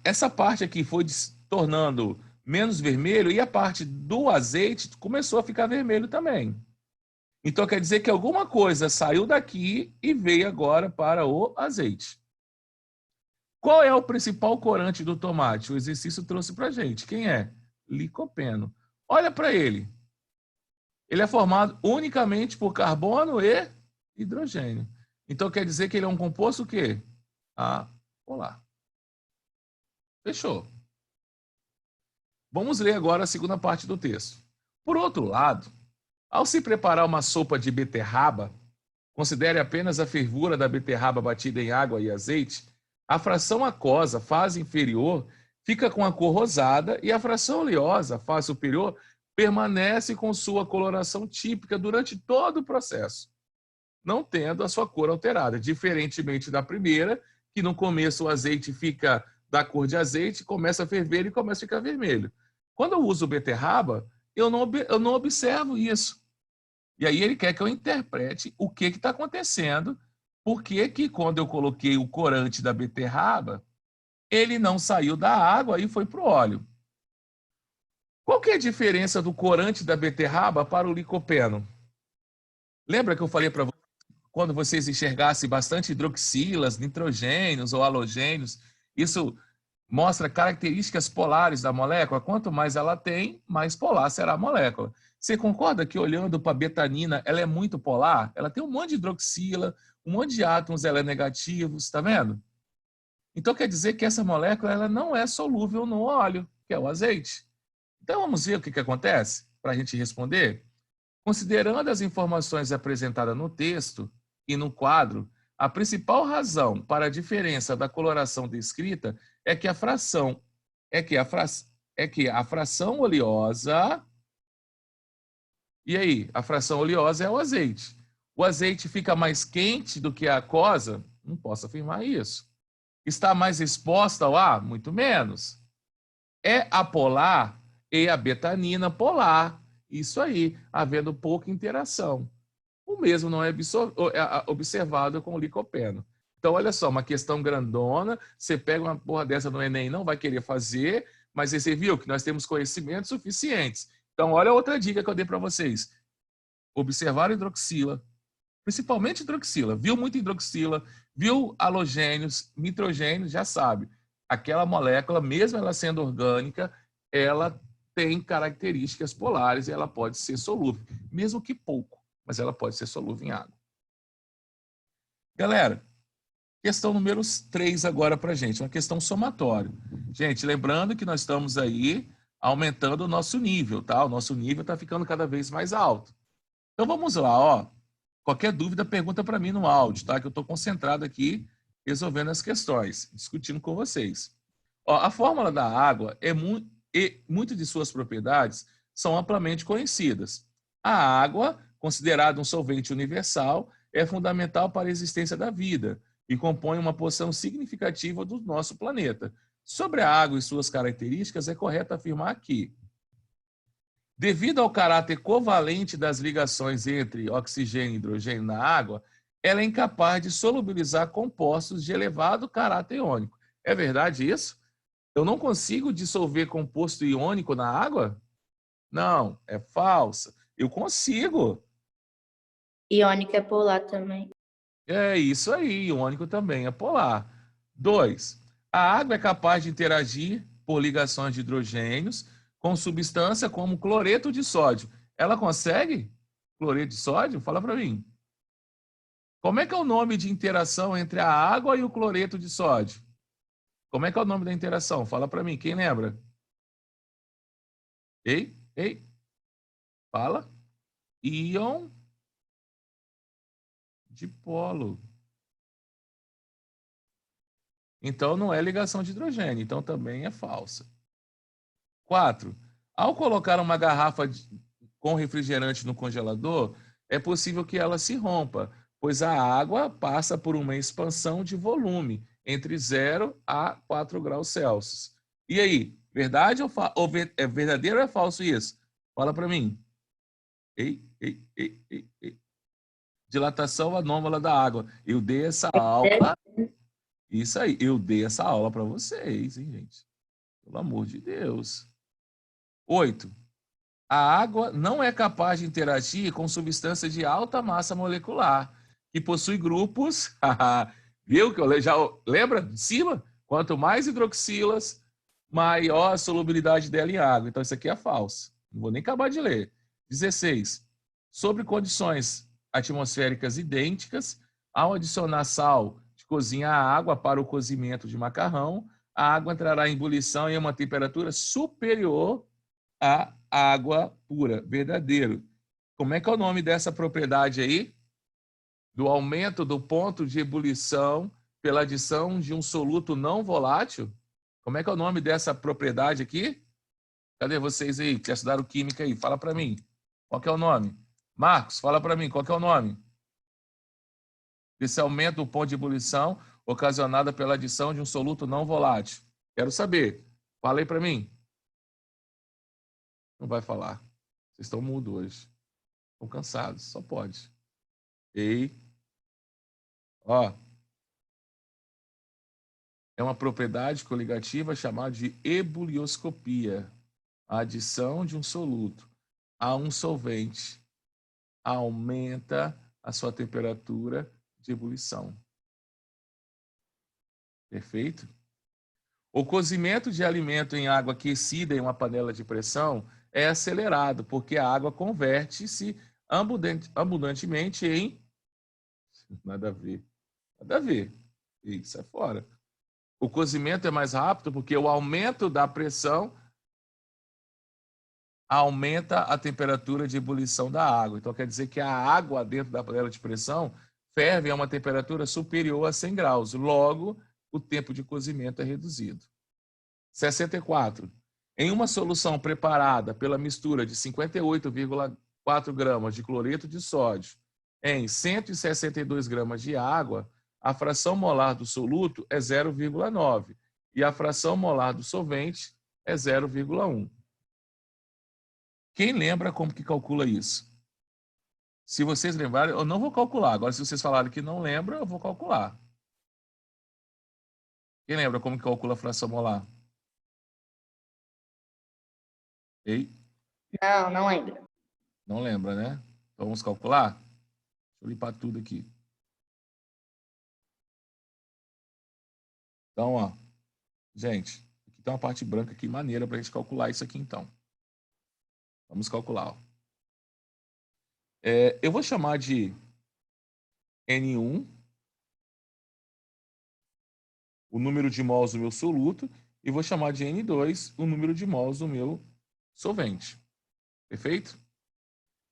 essa parte aqui foi se tornando menos vermelho e a parte do azeite começou a ficar vermelho também. Então quer dizer que alguma coisa saiu daqui e veio agora para o azeite. Qual é o principal corante do tomate? O exercício trouxe para a gente. Quem é? Licopeno. Olha para ele. Ele é formado unicamente por carbono e hidrogênio. Então quer dizer que ele é um composto o quê? Apolar. Fechou. Vamos ler agora a segunda parte do texto. Por outro lado, ao se preparar uma sopa de beterraba, considere apenas a fervura da beterraba batida em água e azeite, a fração aquosa, fase inferior, fica com a cor rosada e a fração oleosa, fase superior, permanece com sua coloração típica durante todo o processo, não tendo a sua cor alterada, diferentemente da primeira, que no começo o azeite fica da cor de azeite, começa a ferver e começa a ficar vermelho. Quando eu uso beterraba, eu não observo isso. E aí ele quer que eu interprete o que está acontecendo, por que quando eu coloquei o corante da beterraba, ele não saiu da água e foi para o óleo. Qual que é a diferença do corante da beterraba para o licopeno? Lembra que eu falei para vocês, quando vocês enxergassem bastante hidroxilas, nitrogênios ou halogênios, isso mostra características polares da molécula. Quanto mais ela tem, mais polar será a molécula. Você concorda que olhando para a betanina, ela é muito polar? Ela tem um monte de hidroxila, um monte de átomos ela é negativos, está vendo? Então quer dizer que essa molécula ela não é solúvel no óleo, que é o azeite. Então vamos ver o que acontece para a gente responder? Considerando as informações apresentadas no texto e no quadro, a principal razão para a diferença da coloração descrita é que a fração oleosa. E aí, a fração oleosa é o azeite. O azeite fica mais quente do que a aquosa? Não posso afirmar isso. Está mais exposta ao ar? Muito menos. É apolar e a betanina polar. Isso aí, havendo pouca interação. O mesmo não é observado com o licopeno. Então, olha só, uma questão grandona, você pega uma porra dessa no Enem, não vai querer fazer, mas você viu que nós temos conhecimentos suficientes. Então, olha outra dica que eu dei para vocês. Observar hidroxila, principalmente hidroxila. Viu muito hidroxila, viu halogênios, nitrogênios, já sabe. Aquela molécula, mesmo ela sendo orgânica, ela tem características polares e ela pode ser solúvel, mesmo que pouco, mas ela pode ser solúvel em água. Galera, questão número 3 agora para a gente, uma questão somatória. Gente, lembrando que nós estamos aí aumentando o nosso nível, tá? O nosso nível está ficando cada vez mais alto. Então vamos lá, ó. Qualquer dúvida, pergunta para mim no áudio, tá? Que eu estou concentrado aqui resolvendo as questões, discutindo com vocês. Ó, a fórmula da água e muitas de suas propriedades são amplamente conhecidas. A água, considerada um solvente universal, é fundamental para a existência da vida e compõe uma porção significativa do nosso planeta. Sobre a água e suas características, é correto afirmar que, devido ao caráter covalente das ligações entre oxigênio e hidrogênio na água, ela é incapaz de solubilizar compostos de elevado caráter iônico. É verdade isso? Eu não consigo dissolver composto iônico na água? Não, é falsa. Eu consigo. Iônico é polar também. É isso aí, iônico também é polar. 2. A água é capaz de interagir por ligações de hidrogênios com substância como cloreto de sódio. Ela consegue? Cloreto de sódio? Fala para mim. Como é que é o nome de interação entre a água e o cloreto de sódio? Como é que é o nome da interação? Fala para mim, quem lembra? Ei, ei, fala. Íon dipolo. Então não é ligação de hidrogênio, então também é falsa. 4. Ao colocar uma garrafa com refrigerante no congelador, é possível que ela se rompa, pois a água passa por uma expansão de volume entre 0 a 4 graus Celsius. E aí, verdade ou é verdadeiro ou é falso isso? Fala para mim. Ei, ei, ei, ei, ei. Dilatação anômala da água. Eu dei essa aula. Isso aí, eu dei essa aula para vocês, hein, gente? Pelo amor de Deus. 8. A água não é capaz de interagir com substâncias de alta massa molecular, que possui grupos. Viu que eu já lembra de cima? Quanto mais hidroxilas, maior a solubilidade dela em água. Então, isso aqui é falso. Não vou nem acabar de ler. 16. Sobre condições atmosféricas idênticas, ao adicionar sal de cozinha à água para o cozimento de macarrão, a água entrará em ebulição em uma temperatura superior à água pura. Verdadeiro. Como é que é o nome dessa propriedade aí? Do aumento do ponto de ebulição pela adição de um soluto não volátil? Como é que é o nome dessa propriedade aqui? Cadê vocês aí que estudaram química aí? Fala para mim. Qual que é o nome? Marcos, fala para mim, qual que é o nome? Desse aumento do ponto de ebulição ocasionada pela adição de um soluto não volátil. Quero saber. Fala aí para mim. Não vai falar. Vocês estão mudos hoje. Estão cansados, só pode. Ei. Ó. É uma propriedade coligativa chamada de ebulioscopia. A adição de um soluto a um solvente aumenta a sua temperatura de ebulição. Perfeito? O cozimento de alimento em água aquecida em uma panela de pressão é acelerado, porque a água converte-se abundantemente em... Nada a ver. Nada a ver. Isso é fora. O cozimento é mais rápido porque o aumento da pressão aumenta a temperatura de ebulição da água. Então, quer dizer que a água dentro da panela de pressão ferve a uma temperatura superior a 100 graus. Logo, o tempo de cozimento é reduzido. 64. Em uma solução preparada pela mistura de 58,4 gramas de cloreto de sódio em 162 gramas de água, a fração molar do soluto é 0,9 e a fração molar do solvente é 0,1. Quem lembra como que calcula isso? Se vocês lembrarem, eu não vou calcular. Agora, se vocês falarem que não lembram, eu vou calcular. Quem lembra como que calcula a fração molar? Ei? Não, não lembro. Não lembra, né? Então, vamos calcular? Deixa eu limpar tudo aqui. Então, ó. Gente, aqui tem uma parte branca aqui, maneira para a gente calcular isso aqui, então. Vamos calcular, ó. Eu vou chamar de N1 o número de mols do meu soluto e vou chamar de N2 o número de mols do meu solvente. Perfeito?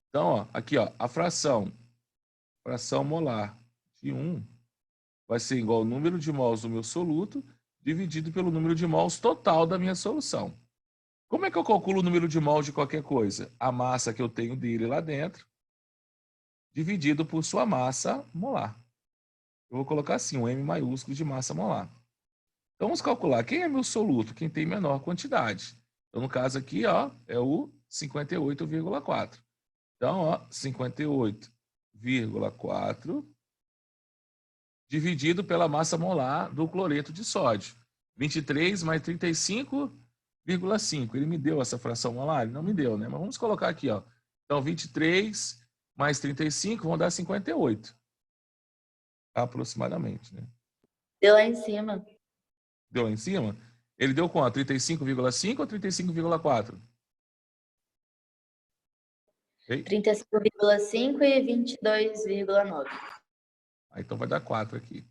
Então, ó, aqui, ó, a fração molar de 1 vai ser igual ao número de mols do meu soluto dividido pelo número de mols total da minha solução. Como é que eu calculo o número de mols de qualquer coisa? A massa que eu tenho dele lá dentro, dividido por sua massa molar. Eu vou colocar assim, um M maiúsculo de massa molar. Então, vamos calcular quem é meu soluto, quem tem menor quantidade. Então, no caso aqui, ó, é o 58,4. Então, ó, 58,4 dividido pela massa molar do cloreto de sódio. 23 mais 35,5. Ele me deu essa fração molar? Ele não me deu, né? Mas vamos colocar aqui, ó. Então, 23 mais 35 vão dar 58. Aproximadamente, né? Deu lá em cima. Deu lá em cima? Ele deu quanto? 35,5 ou 35,4? 35,5 e 22,9. Então vai dar 4 aqui.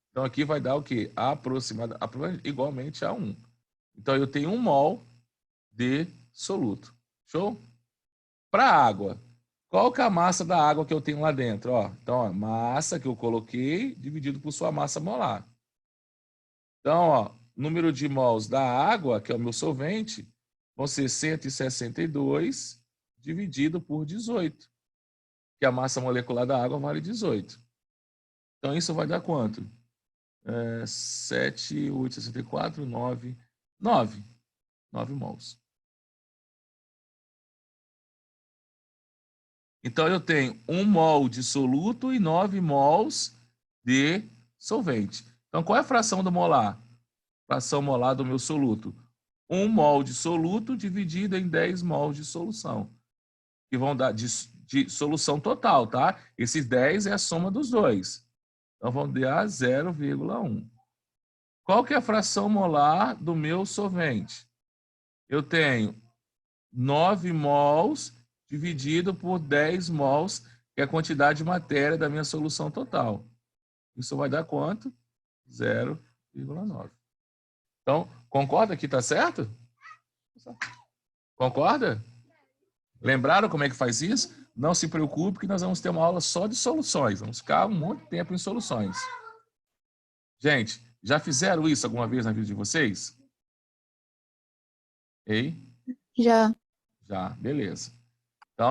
Então aqui vai dar o quê? Aproximadamente igualmente a 1. Então eu tenho 1 mol de soluto. Show? Para a água, qual que é a massa da água que eu tenho lá dentro? Ó, então, ó, massa que eu coloquei dividido por sua massa molar. Então, ó, número de mols da água, que é o meu solvente, vão ser 162 dividido por 18. Que a massa molecular da água vale 18. Então, isso vai dar quanto? 7, 8, 64, 9 mols. Então, eu tenho 1 mol de soluto e 9 mols de solvente. Então, qual é a fração do molar? Fração molar do meu soluto. 1 mol de soluto dividido em 10 mols de solução. Que vão dar de solução total, tá? Esses 10 é a soma dos dois. Então, vão dar 0,1. Qual que é a fração molar do meu solvente? Eu tenho 9 mols dividido por 10 mols, que é a quantidade de matéria da minha solução total. Isso vai dar quanto? 0,9. Então, concorda que está certo? Concorda? Lembraram como é que faz isso? Não se preocupe que nós vamos ter uma aula só de soluções. Vamos ficar um monte de tempo em soluções. Gente, já fizeram isso alguma vez na vida de vocês? Ei? Já. Já, beleza. Então,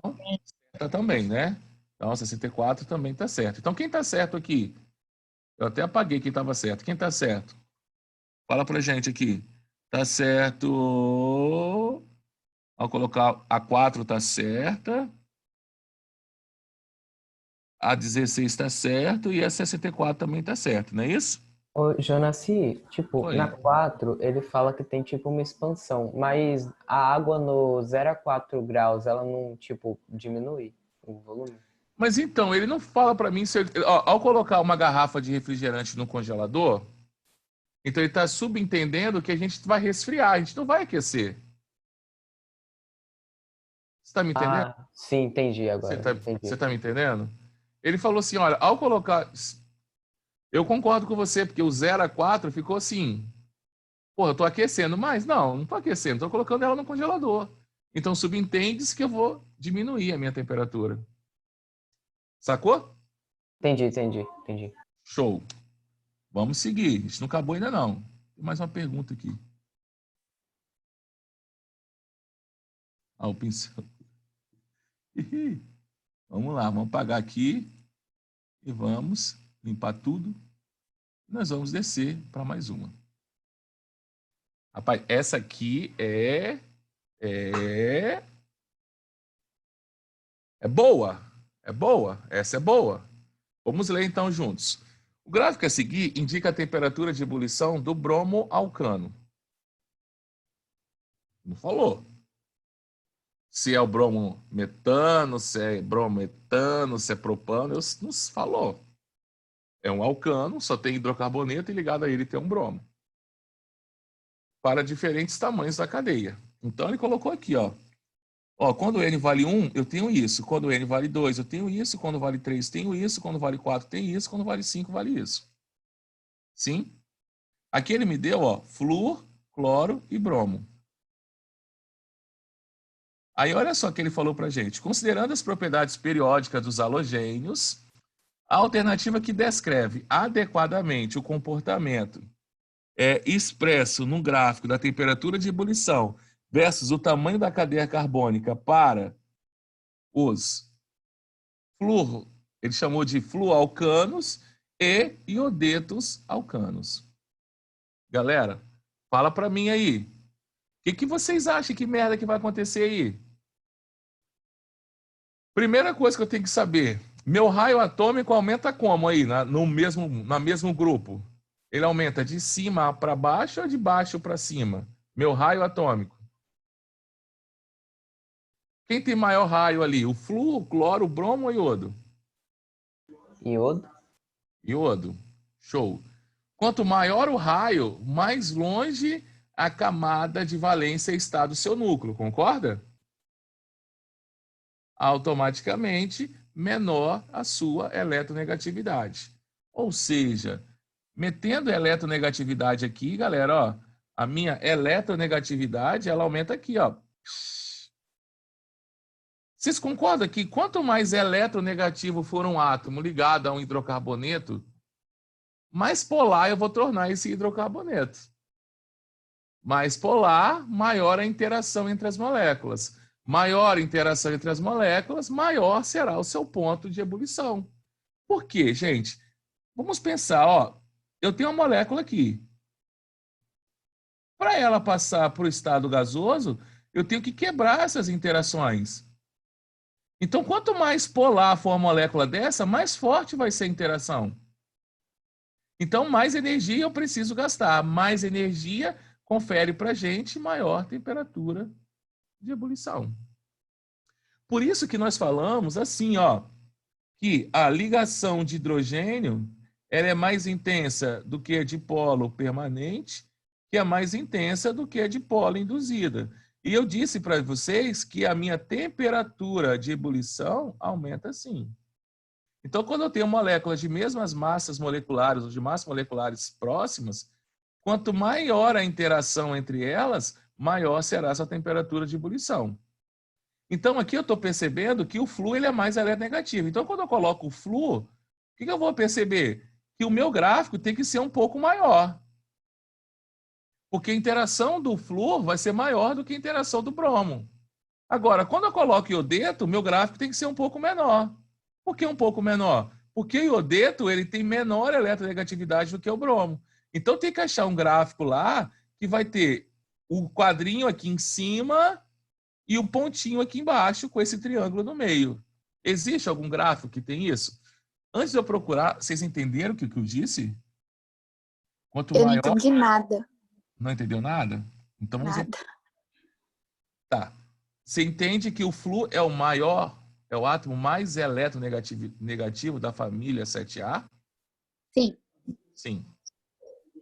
certa também, né? Então, 64 também está certo. Então, quem está certo aqui? Eu até apaguei quem estava certo. Quem está certo? Fala pra gente aqui. Tá certo. Ao colocar a 4 está certa. A 16 está certo e a 64 também está certo, não é isso? Ô, Jonassi, tipo, Oi. na 4 ele fala que tem tipo uma expansão, mas a água no 0 a 4 graus, ela não, tipo, diminui o volume? Mas então, ele não fala para mim se ao colocar uma garrafa de refrigerante no congelador, então ele está subentendendo que a gente vai resfriar, a gente não vai aquecer. Você está me entendendo? Ah, sim, entendi agora. Você tá me entendendo? Ele falou assim, olha, ao colocar... Eu concordo com você, porque o 0 a 4 ficou assim. Pô, eu tô aquecendo mais? Não tô aquecendo, tô colocando ela no congelador. Então subentende-se que eu vou diminuir a minha temperatura. Sacou? Entendi. Show. Vamos seguir. Isso não acabou ainda não. Tem mais uma pergunta aqui. Ah, o pincel. Vamos lá, vamos apagar aqui e vamos limpar tudo. Nós vamos descer para mais uma. Rapaz, essa aqui é boa. É boa. Essa é boa. Vamos ler então juntos. O gráfico a seguir indica a temperatura de ebulição do bromo alcano. Não falou. Se é o bromo metano, se é brometano, se é propano, não falou. É um alcano, só tem hidrocarboneto e ligado a ele tem um bromo. Para diferentes tamanhos da cadeia. Então ele colocou aqui, ó. Ó, quando N vale 1, eu tenho isso. Quando N vale 2, eu tenho isso. Quando vale 3, tenho isso. Quando vale 4, tem isso. Quando vale 5, vale isso. Sim? Aqui ele me deu, ó, flúor, cloro e bromo. Aí olha só o que ele falou para a gente. Considerando as propriedades periódicas dos halogênios, a alternativa que descreve adequadamente o comportamento expresso no gráfico da temperatura de ebulição versus o tamanho da cadeia carbônica para os flúor, ele chamou de fluoalcanos e iodetos alcanos. Galera, fala para mim aí. O que vocês acham? Que merda que vai acontecer aí? Primeira coisa que eu tenho que saber, meu raio atômico aumenta como aí, no mesmo grupo? Ele aumenta de cima para baixo ou de baixo para cima? Meu raio atômico. Quem tem maior raio ali? O flúor, o cloro, o bromo ou iodo? Iodo. Iodo. Show. Quanto maior o raio, mais longe a camada de valência está do seu núcleo, concorda? Automaticamente, menor a sua eletronegatividade. Ou seja, metendo eletronegatividade aqui, galera, ó, a minha eletronegatividade, ela aumenta aqui, ó. Vocês concordam que quanto mais eletronegativo for um átomo ligado a um hidrocarboneto, mais polar eu vou tornar esse hidrocarboneto. Mais polar, maior a interação entre as moléculas. Maior a interação entre as moléculas, maior será o seu ponto de ebulição. Por quê, gente? Vamos pensar, ó, eu tenho uma molécula aqui. Para ela passar para o estado gasoso, eu tenho que quebrar essas interações. Então, quanto mais polar for a molécula dessa, mais forte vai ser a interação. Então, mais energia eu preciso gastar. Mais energia confere para a gente maior temperatura de ebulição. Por isso que nós falamos assim, ó, que a ligação de hidrogênio ela é mais intensa do que a dipolo permanente, que é mais intensa do que a dipolo induzida. E eu disse para vocês que a minha temperatura de ebulição aumenta sim. Então, quando eu tenho moléculas de mesmas massas moleculares ou de massas moleculares próximas, quanto maior a interação entre elas, maior será essa temperatura de ebulição. Então, aqui eu estou percebendo que o flúor ele é mais eletronegativo. Então, quando eu coloco o flúor, o que eu vou perceber? Que o meu gráfico tem que ser um pouco maior. Porque a interação do flúor vai ser maior do que a interação do bromo. Agora, quando eu coloco iodeto, o meu gráfico tem que ser um pouco menor. Por que um pouco menor? Porque o iodeto ele tem menor eletronegatividade do que o bromo. Então, tem que achar um gráfico lá que vai ter o quadrinho aqui em cima e o pontinho aqui embaixo com esse triângulo no meio. Existe algum gráfico que tem isso? Antes de eu procurar, vocês entenderam o que eu disse? Quanto Eu maior... não entendi nada. Não entendeu nada? Então vamos... Nada. Tá. Você entende que o flúor é o maior, é o átomo mais eletronegativo da família 7A? Sim. Sim.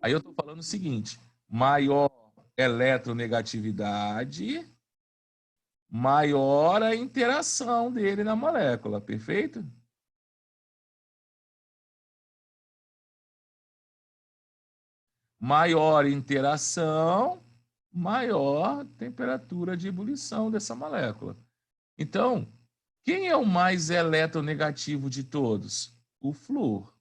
Aí eu estou falando o seguinte, maior eletronegatividade, maior a interação dele na molécula, perfeito? Maior interação, maior temperatura de ebulição dessa molécula. Então, quem é o mais eletronegativo de todos? O flúor.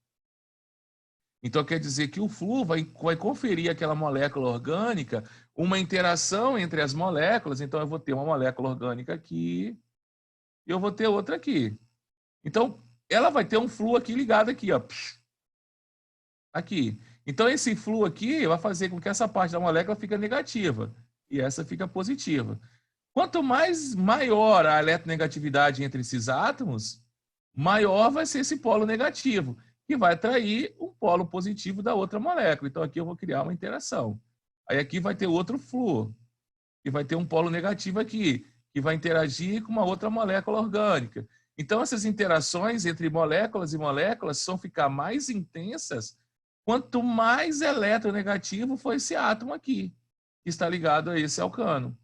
Então, quer dizer que o flúor vai conferir àquela molécula orgânica uma interação entre as moléculas. Então, eu vou ter uma molécula orgânica aqui e eu vou ter outra aqui. Então, ela vai ter um flúor aqui ligado aqui, ó. Aqui. Então, esse flúor aqui vai fazer com que essa parte da molécula fique negativa e essa fica positiva. Quanto mais maior a eletronegatividade entre esses átomos, maior vai ser esse polo negativo, que vai atrair um polo positivo da outra molécula. Então, aqui eu vou criar uma interação. Aí aqui vai ter outro flúor, que vai ter um polo negativo aqui, que vai interagir com uma outra molécula orgânica. Então, essas interações entre moléculas e moléculas vão ficar mais intensas quanto mais eletronegativo for esse átomo aqui, que está ligado a esse alcano.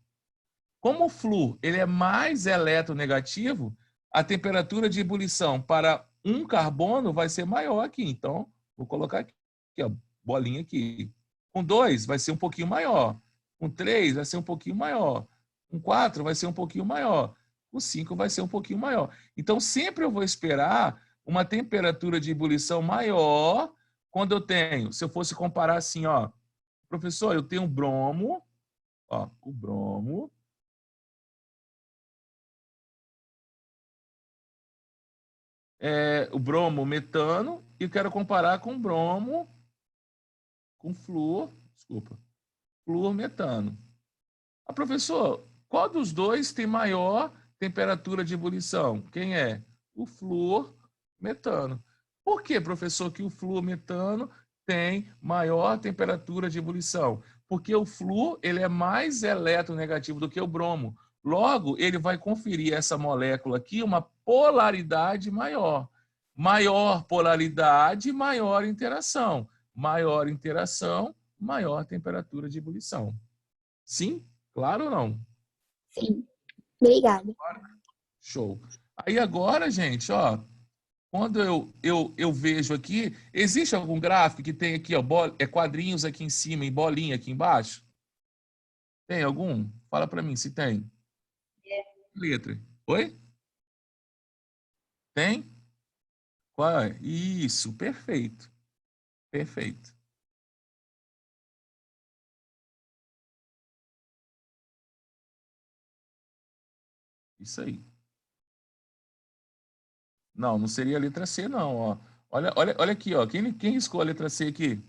Como o flúor ele é mais eletronegativo, a temperatura de ebulição para um carbono vai ser maior aqui. Então, vou colocar aqui, ó, bolinha aqui. Com 2 vai ser um pouquinho maior. Com 3 vai ser um pouquinho maior. Com 4 vai ser um pouquinho maior. Com 5 vai ser um pouquinho maior. Então, sempre eu vou esperar uma temperatura de ebulição maior quando eu tenho. Se eu fosse comparar assim, ó, professor, eu tenho bromo, ó, o bromo. O bromo metano e eu quero comparar com bromo com flúor, desculpa, flúor metano. Professor, qual dos dois tem maior temperatura de ebulição? Quem é? O flúor metano. Por que, professor, que o flúor metano tem maior temperatura de ebulição? Porque o flúor ele é mais eletronegativo do que o bromo. Logo, ele vai conferir essa molécula aqui uma polaridade maior. Maior polaridade, maior interação. Maior interação, maior temperatura de ebulição. Sim? Claro ou não? Sim. Obrigada. Show. Aí agora, gente, ó, quando eu vejo aqui, existe algum gráfico que tem aqui, ó, quadrinhos aqui em cima e bolinha aqui embaixo? Tem algum? Fala para mim se tem. Letra. Oi? Tem? Qual é? Isso, perfeito. Perfeito. Isso aí. Não, não seria a letra C, não, ó. Olha aqui, ó. Quem riscou a letra C aqui?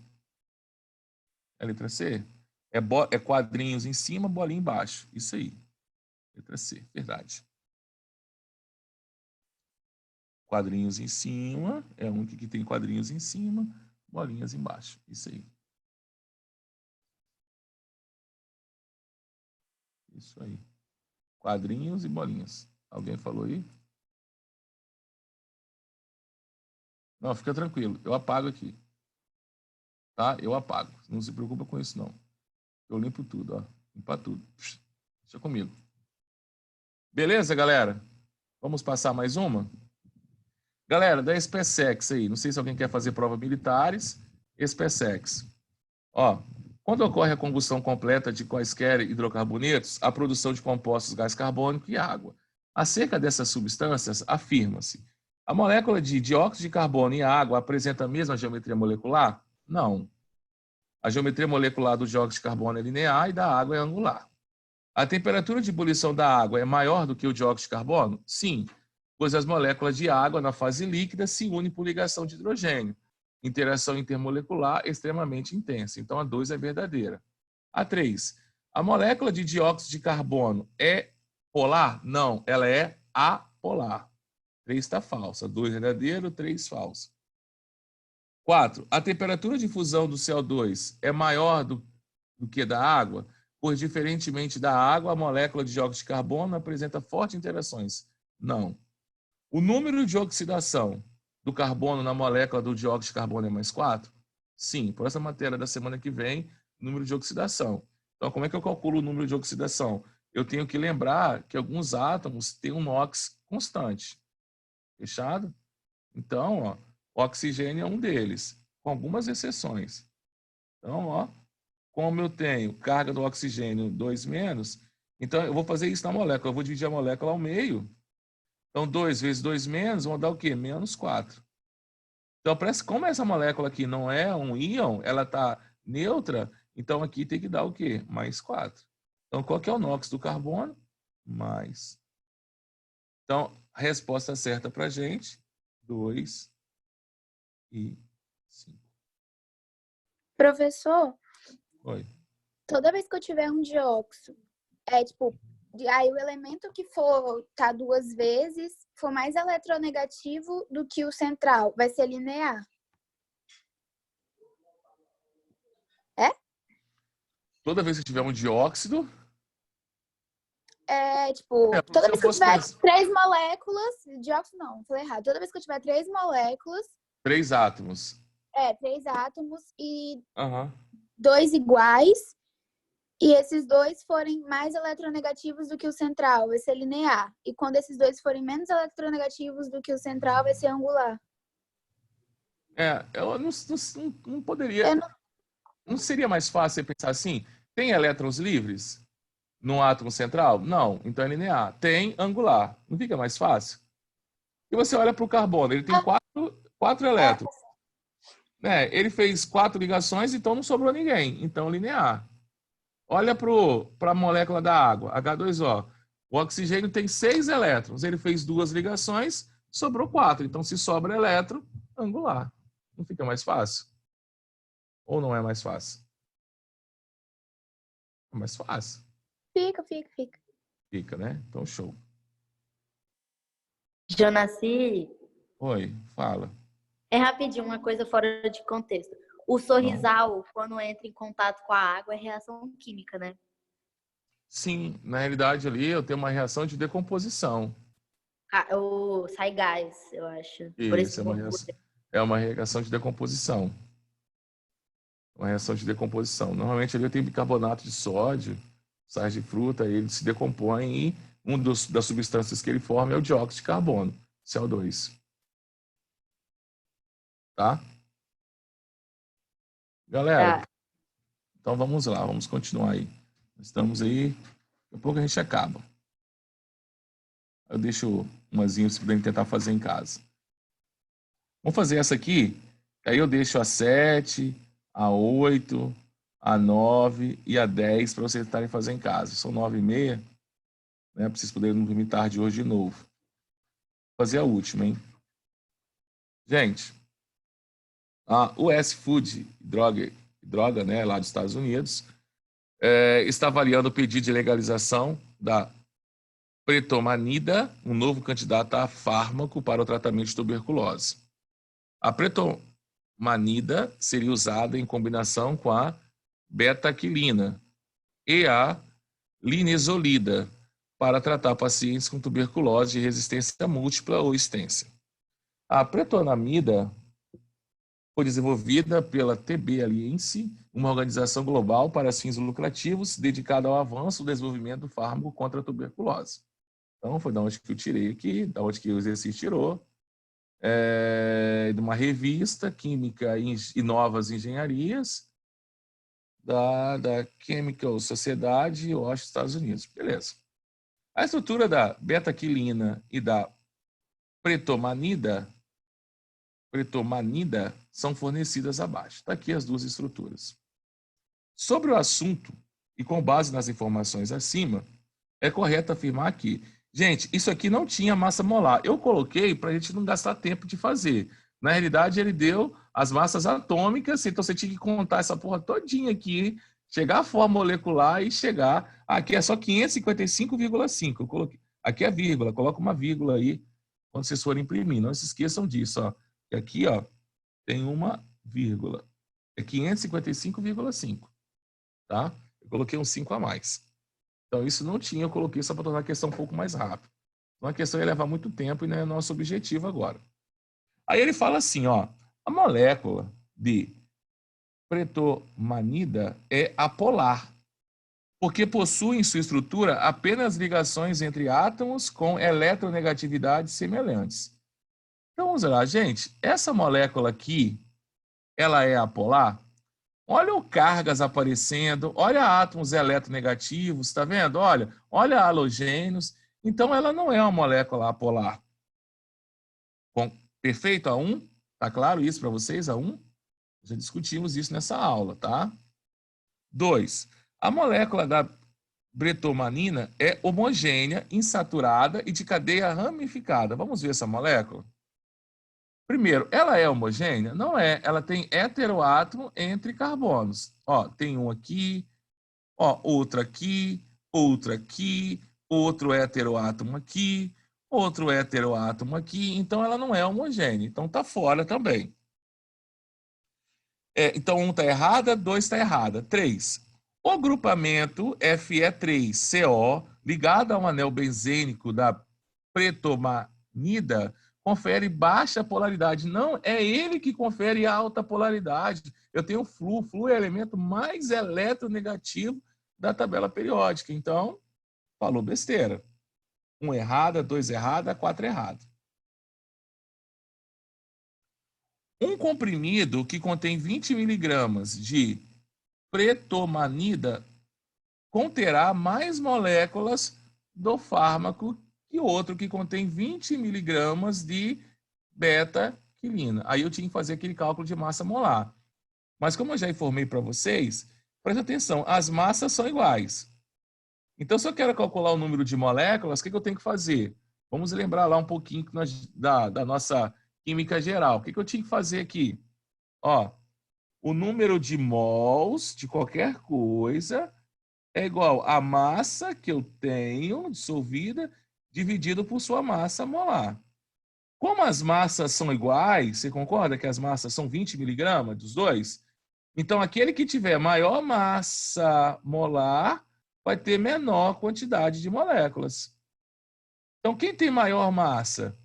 É a letra C? É quadrinhos em cima, bolinha embaixo. Isso aí. Letra C, verdade. Quadrinhos em cima, é um que tem quadrinhos em cima, bolinhas embaixo. Isso aí. Isso aí. Quadrinhos e bolinhas. Alguém falou aí? Não, fica tranquilo. Eu apago aqui. Tá? Eu apago. Não se preocupa com isso, não. Eu limpo tudo, ó. Limpa tudo. Deixa comigo. Beleza, galera? Vamos passar mais uma? Galera, da SpaceX aí. Não sei se alguém quer fazer provas militares. SpaceX. Ó, quando ocorre a combustão completa de quaisquer hidrocarbonetos, a produção de compostos gás carbônico e água. Acerca dessas substâncias, afirma-se: a molécula de dióxido de carbono e água apresenta a mesma geometria molecular? Não. A geometria molecular do dióxido de carbono é linear e da água é angular. A temperatura de ebulição da água é maior do que o dióxido de carbono? Sim, pois as moléculas de água na fase líquida se unem por ligação de hidrogênio. Interação intermolecular extremamente intensa. Então, a 2 é verdadeira. A 3. A molécula de dióxido de carbono é polar? Não, ela é apolar. 3 está falsa. 2 verdadeiro, 3 falso. 4. A temperatura de fusão do CO2 é maior do que da água? Pois, diferentemente da água, a molécula de dióxido de carbono apresenta fortes interações. Não. O número de oxidação do carbono na molécula do dióxido de carbono é mais 4? Sim, por essa matéria da semana que vem, número de oxidação. Então, como é que eu calculo o número de oxidação? Eu tenho que lembrar que alguns átomos têm um NOx constante. Fechado? Então, ó, o oxigênio é um deles, com algumas exceções. Então, ó, como eu tenho carga do oxigênio 2-, então eu vou fazer isso na molécula. Eu vou dividir a molécula ao meio. Então, 2 vezes 2-, vão dar o quê? -4. Então, como essa molécula aqui não é um íon, ela está neutra, então aqui tem que dar o quê? +4. Então, qual que é o NOx do carbono? Mais. Então, a resposta certa para a gente, 2 e 5. Professor, Oi. toda vez que eu tiver um dióxido, aí o elemento que for tá 2 vezes for mais eletronegativo do que o central, vai ser linear. É? Toda vez que tiver um dióxido... Toda vez que eu tiver 3 moléculas, dióxido não, falei errado. Toda vez que eu tiver 3 moléculas... 3 átomos. 3 átomos e 2 2 iguais, e esses 2 forem mais eletronegativos do que o central, vai ser linear. E quando esses 2 forem menos eletronegativos do que o central, vai ser angular. Eu não poderia... Não seria mais fácil você pensar assim? Tem elétrons livres no átomo central? Não, então é linear. Tem angular. Não fica mais fácil? E você olha para o carbono, ele tem quatro elétrons. Né? Ele fez 4 ligações, então não sobrou ninguém. Então, linear. Olha para a molécula da água, H2O. O oxigênio tem 6 elétrons. Ele fez 2 ligações, sobrou 4. Então, se sobra elétron, angular. Não fica mais fácil? Ou não é mais fácil? É mais fácil. Fica. Fica, né? Então, show. Jonaci, Oi, fala. é rapidinho, uma coisa fora de contexto. O sorrisal, quando entra em contato com a água, é reação química, né? Sim, na realidade ali eu tenho uma reação de decomposição. Sai gás, eu acho. Por Isso, isso é uma reação de decomposição. Uma reação de decomposição. Normalmente ali eu tenho bicarbonato de sódio, sais de fruta, ele se decompõe e das substâncias que ele forma é o dióxido de carbono, CO2. Tá? Galera, então vamos lá, vamos continuar aí. Estamos aí, daqui a pouco a gente acaba. Eu deixo umazinho se puderem tentar fazer em casa. Vamos fazer essa aqui, aí eu deixo a 7, a 8, a 9 e a 10 para vocês tentarem fazer em casa. São 9h30, né, para vocês poderem não dormir tarde hoje de novo. Vou fazer a última, hein? Gente, a US Food Droga, né, lá dos Estados Unidos, está avaliando o pedido de legalização da pretomanida, um novo candidato a fármaco para o tratamento de tuberculose. A pretomanida seria usada em combinação com a betaquilina e a linezolida para tratar pacientes com tuberculose de resistência múltipla ou extensa. A pretomanida foi desenvolvida pela TB Alliance, uma organização global para fins lucrativos dedicada ao avanço do desenvolvimento do fármaco contra a tuberculose. Então, foi da onde que eu tirei aqui, da onde que o exercício tirou, de uma revista, Química e Novas Engenharias, da Chemical Society, Washington, Estados Unidos. Beleza. A estrutura da betaquilina e da pretomanida são fornecidas abaixo. Está aqui as duas estruturas. Sobre o assunto, e com base nas informações acima, é correto afirmar que, gente, isso aqui não tinha massa molar. Eu coloquei para a gente não gastar tempo de fazer. Na realidade, ele deu as massas atômicas, então você tinha que contar essa porra todinha aqui, chegar à forma molecular e chegar... Aqui é só 555,5. Eu coloquei. Aqui é vírgula, coloca uma vírgula aí quando vocês forem imprimir. Não se esqueçam disso, ó. E aqui, ó, tem uma vírgula. É 555,5. Tá? Eu coloquei um 5 a mais. Então, isso não tinha, eu coloquei só para tornar a questão um pouco mais rápida. Então, a questão ia levar muito tempo e não é nosso objetivo agora. Aí ele fala assim, ó, a molécula de pretomanida é apolar, porque possui em sua estrutura apenas ligações entre átomos com eletronegatividades semelhantes. Então, vamos lá, gente. Essa molécula aqui, ela é apolar? Olha o cargas aparecendo, olha átomos eletronegativos, tá vendo? Olha halogênios. Então, ela não é uma molécula apolar. Bom, perfeito? A1? Tá claro isso para vocês? A1? Já discutimos isso nessa aula, tá? 2. A molécula da bretomanina é homogênea, insaturada e de cadeia ramificada. Vamos ver essa molécula? Primeiro, ela é homogênea? Não é. Ela tem heteroátomo entre carbonos. Ó, tem um aqui, ó, outro aqui, outro heteroátomo aqui, outro heteroátomo aqui. Então, ela não é homogênea. Então, tá fora também. Então, 1 está errada, 2 está errada. 3. O agrupamento Fe3CO ligado a um anel benzênico da pretomanida confere baixa polaridade. Não, é ele que confere alta polaridade. Eu tenho flu. Flu é o elemento mais eletronegativo da tabela periódica. Então, falou besteira. 1 errada, 2 errada, 4 errada. Um comprimido que contém 20 miligramas de Pretomanida conterá mais moléculas do fármaco que outro que contém 20 miligramas de beta-quilina. Aí eu tinha que fazer aquele cálculo de massa molar. Mas como eu já informei para vocês, presta atenção, as massas são iguais. Então, se eu quero calcular o número de moléculas, o que eu tenho que fazer? Vamos lembrar lá um pouquinho da nossa química geral. O que eu tinha que fazer aqui? Ó, o número de mols de qualquer coisa é igual à massa que eu tenho dissolvida dividido por sua massa molar. Como as massas são iguais, você concorda que as massas são 20 miligramas dos dois? Então, aquele que tiver maior massa molar vai ter menor quantidade de moléculas. Então, quem tem maior massa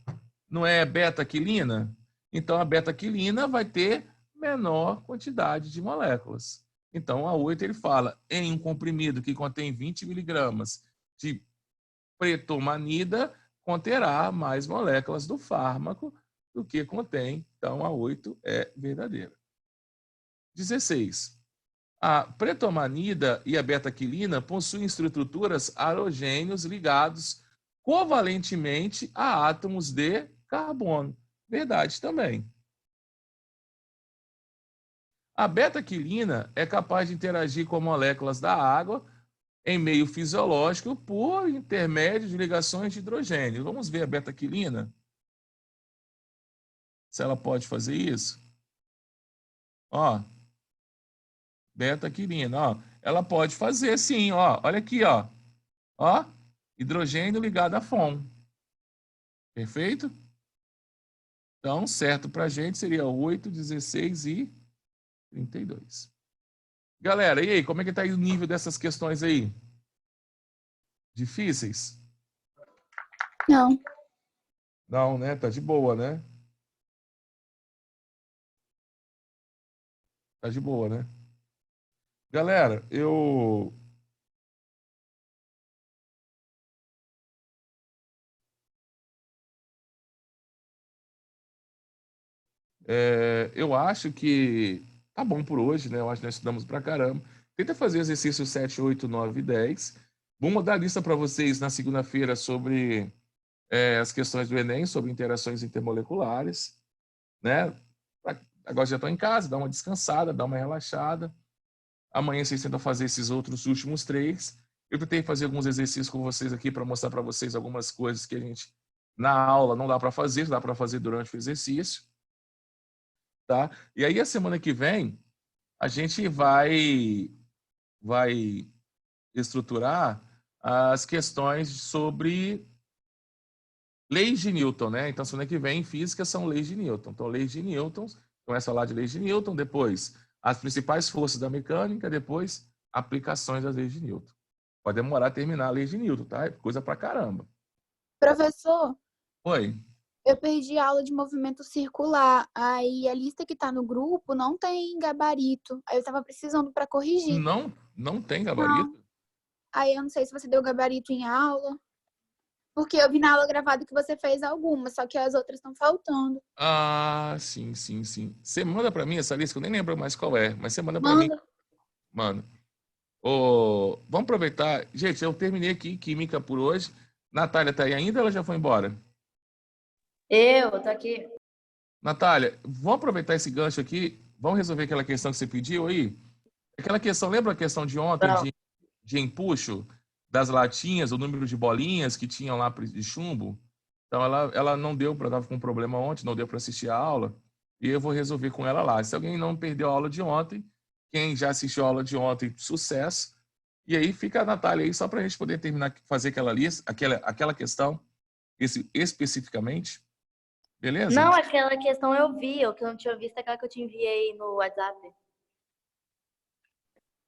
não é beta-quilina? Então, a beta-quilina vai ter menor quantidade de moléculas. Então, a 8 ele fala, em um comprimido que contém 20 miligramas de pretomanida, conterá mais moléculas do fármaco do que contém. Então, a 8 é verdadeira. 16. A pretomanida e a beta-quilina possuem estruturas halogênios ligados covalentemente a átomos de carbono. Verdade também. A beta-quilina é capaz de interagir com moléculas da água em meio fisiológico por intermédio de ligações de hidrogênio. Vamos ver a beta-quilina? Se ela pode fazer isso? Ó, beta-quilina, ó. Ela pode fazer sim, ó. Olha aqui, ó. Ó, hidrogênio ligado a FON. Perfeito? Então, certo para a gente seria 8, 16 e 32. Galera, e aí, como é que tá aí o nível dessas questões aí? Difíceis? Não. Não, né? Tá de boa, né? Tá de boa, né? Galera, eu acho que tá bom por hoje, né? Eu acho que nós estudamos pra caramba. Tenta fazer exercício 7, 8, 9 e 10. Vou mandar a lista para vocês na segunda-feira sobre as questões do Enem, sobre interações intermoleculares, né? Agora já estão em casa, dá uma descansada, dá uma relaxada. Amanhã vocês tentam fazer esses outros últimos 3. Eu tentei fazer alguns exercícios com vocês aqui para mostrar para vocês algumas coisas que a gente, na aula, não dá para fazer, dá para fazer durante o exercício. Tá? E aí, a semana que vem, a gente vai estruturar as questões sobre leis de Newton, né? Então, semana que vem, em física, são leis de Newton. Então, leis de Newton, começa a falar de leis de Newton, depois as principais forças da mecânica, depois aplicações das leis de Newton. Pode demorar a terminar a lei de Newton, tá? É coisa pra caramba. Professor, Oi? eu perdi a aula de movimento circular. Aí a lista que tá no grupo não tem gabarito. Aí eu tava precisando para corrigir. Não tem Não. gabarito? Aí eu não sei se você deu gabarito em aula. Porque eu vi na aula gravada que você fez algumas, só que as outras estão faltando. Ah, sim, sim, sim. Você manda pra mim essa lista, que eu nem lembro mais qual é, mas você manda pra mim, Manda. mano. Vamos aproveitar. Gente, eu terminei aqui química por hoje. Natália tá aí ainda ou ela já foi embora? Eu tô aqui. Natália, vamos aproveitar esse gancho aqui. Vamos resolver aquela questão que você pediu aí? Aquela questão, lembra a questão de ontem Não. de empuxo das latinhas, o número de bolinhas que tinham lá de chumbo? Então ela não deu para, estava com um problema ontem, não deu para assistir a aula. E eu vou resolver com ela lá. Se alguém não perdeu a aula de ontem, quem já assistiu a aula de ontem, sucesso. E aí fica a Natália aí, só para a gente poder terminar, fazer aquela lista, aquela questão, especificamente. Beleza? Não, aquela questão eu vi, o que eu não tinha visto é aquela que eu te enviei no WhatsApp.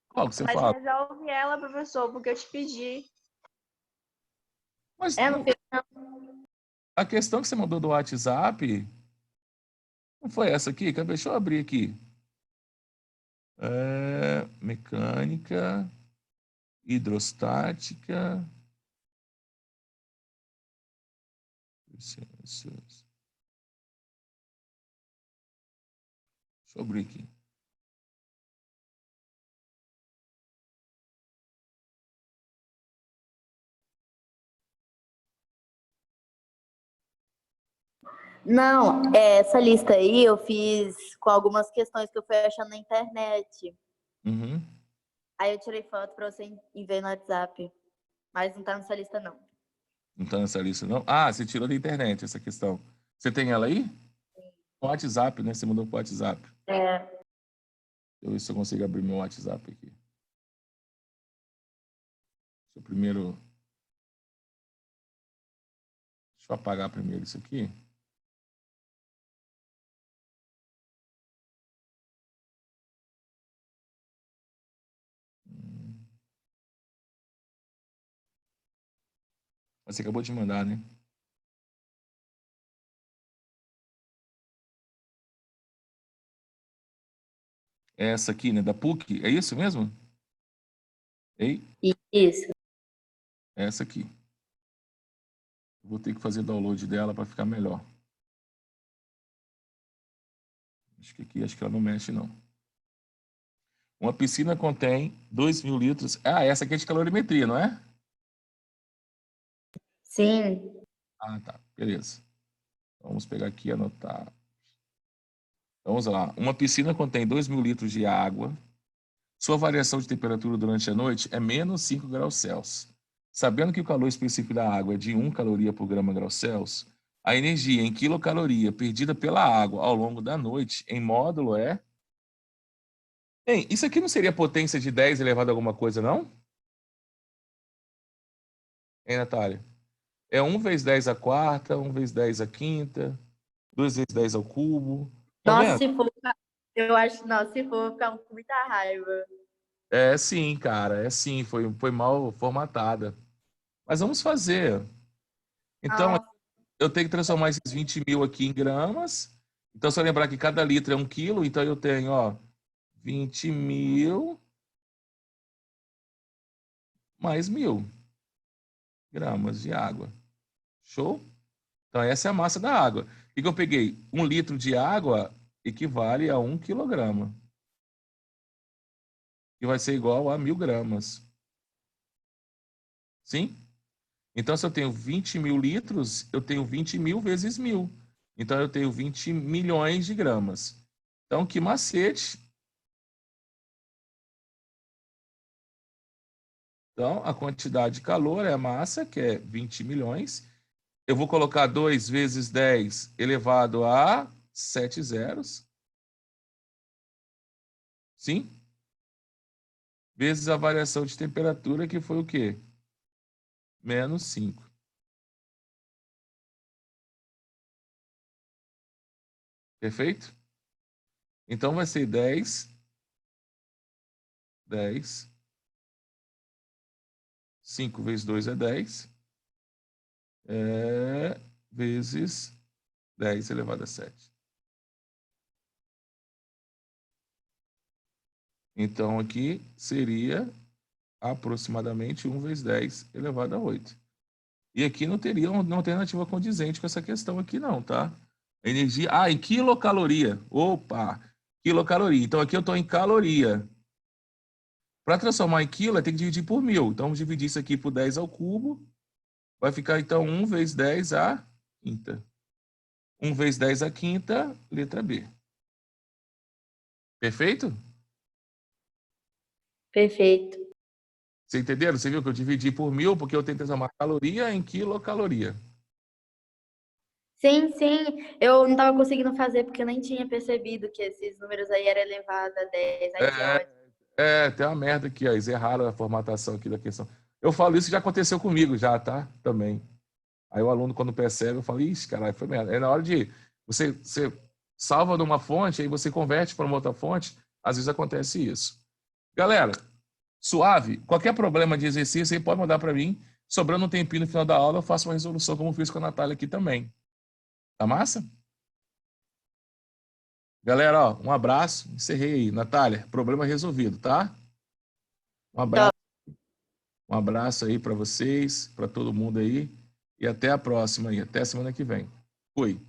Qual que você Mas fala? resolve ela, professor, porque eu te pedi. Mas Não fiz, não. a questão que você mandou do WhatsApp não foi essa aqui? Deixa eu abrir aqui. Mecânica, hidrostática. Deixa eu abrir aqui. Não, essa lista aí eu fiz com algumas questões que eu fui achando na internet. Uhum. Aí eu tirei foto pra você enviar no WhatsApp. Mas não tá nessa lista, não. Não tá nessa lista, não? Ah, você tirou da internet essa questão. Você tem ela aí? No WhatsApp, né? Você mandou pro WhatsApp. É, Deixa eu ver se eu consigo abrir meu WhatsApp aqui. Deixa eu primeiro... Deixa eu apagar primeiro isso aqui. Você acabou de mandar, né? É essa aqui, né? Da PUC? É isso mesmo? Ei, isso. é essa aqui. Vou ter que fazer download dela para ficar melhor. Acho que ela não mexe, não. Uma piscina contém 2.000 litros. Ah, essa aqui é de calorimetria, não é? Sim. Ah, tá. Beleza. Vamos pegar aqui e anotar. Então, vamos lá. Uma piscina contém 2.000 litros de água. Sua variação de temperatura durante a noite é menos 5 graus Celsius. Sabendo que o calor específico da água é de 1 caloria por grama graus Celsius, a energia em quilocaloria perdida pela água ao longo da noite em módulo é... Bem, isso aqui não seria potência de 10 elevado a alguma coisa, não? Hein, Natália? É 1 vezes 10 à quarta, 1 vezes 10 à quinta, 2 vezes 10 ao cubo. Tá Nossa, vendo? se for, eu acho, nossa, se for, eu vou ficar com muita raiva. É sim, cara. É sim. Foi mal formatada. Mas vamos fazer. Então, Nossa, eu tenho que transformar esses 20.000 aqui em gramas. Então, se eu lembrar que cada litro é 1 quilo, então eu tenho, ó, 20.000 mais 1.000 gramas de água. Show? Então, essa é a massa da água. O que eu peguei? 1 litro de água equivale a 1 quilograma, que vai ser igual a 1.000 gramas. Sim? Então, se eu tenho 20.000 litros, eu tenho 20.000 vezes 1.000. Então, eu tenho 20 milhões de gramas. Então, que macete. Então, a quantidade de calor é a massa, que é 20 milhões. Eu vou colocar 2 vezes 10 elevado a 7 zeros. Sim? Vezes a variação de temperatura, que foi o quê? Menos 5. Perfeito? Então, vai ser 10, 10. 5 vezes 2 é 10. Vezes 10 elevado a 7. Então, aqui seria aproximadamente 1 vezes 10 elevado a 8. E aqui não teria uma alternativa condizente com essa questão aqui não, tá? Energia... Ah, em quilocaloria. Opa! Quilocaloria. Então, aqui eu estou em caloria. Para transformar em quilo, tem que dividir por 1.000. Então, vamos dividir isso aqui por 10 ao cubo. Vai ficar, então, 1 vezes 10 à quinta. 1 vezes 10 à quinta, letra B. Perfeito? perfeito. Você entenderam? Você viu que eu dividi por 1.000 porque eu tenho que transformar caloria em quilocaloria. Sim, sim. Eu não tava conseguindo fazer porque eu nem tinha percebido que esses números aí eram elevados a 10. Aí tinha ótimo. Tem uma merda aqui, ó. Eles erraram a formatação aqui da questão. Eu falo isso, já aconteceu comigo já, tá? Também. Aí o aluno, quando percebe, eu falo, ixi, caralho, foi merda. É na hora de... Você salva numa fonte, aí você converte para uma outra fonte, às vezes acontece isso. Galera, suave? Qualquer problema de exercício aí pode mandar para mim. Sobrando um tempinho no final da aula, eu faço uma resolução como fiz com a Natália aqui também. Tá massa? Galera, ó, um abraço. Encerrei aí. Natália, problema resolvido, tá? Um abraço. Um abraço aí para vocês, para todo mundo aí. E até a próxima aí. Até a semana que vem. Fui.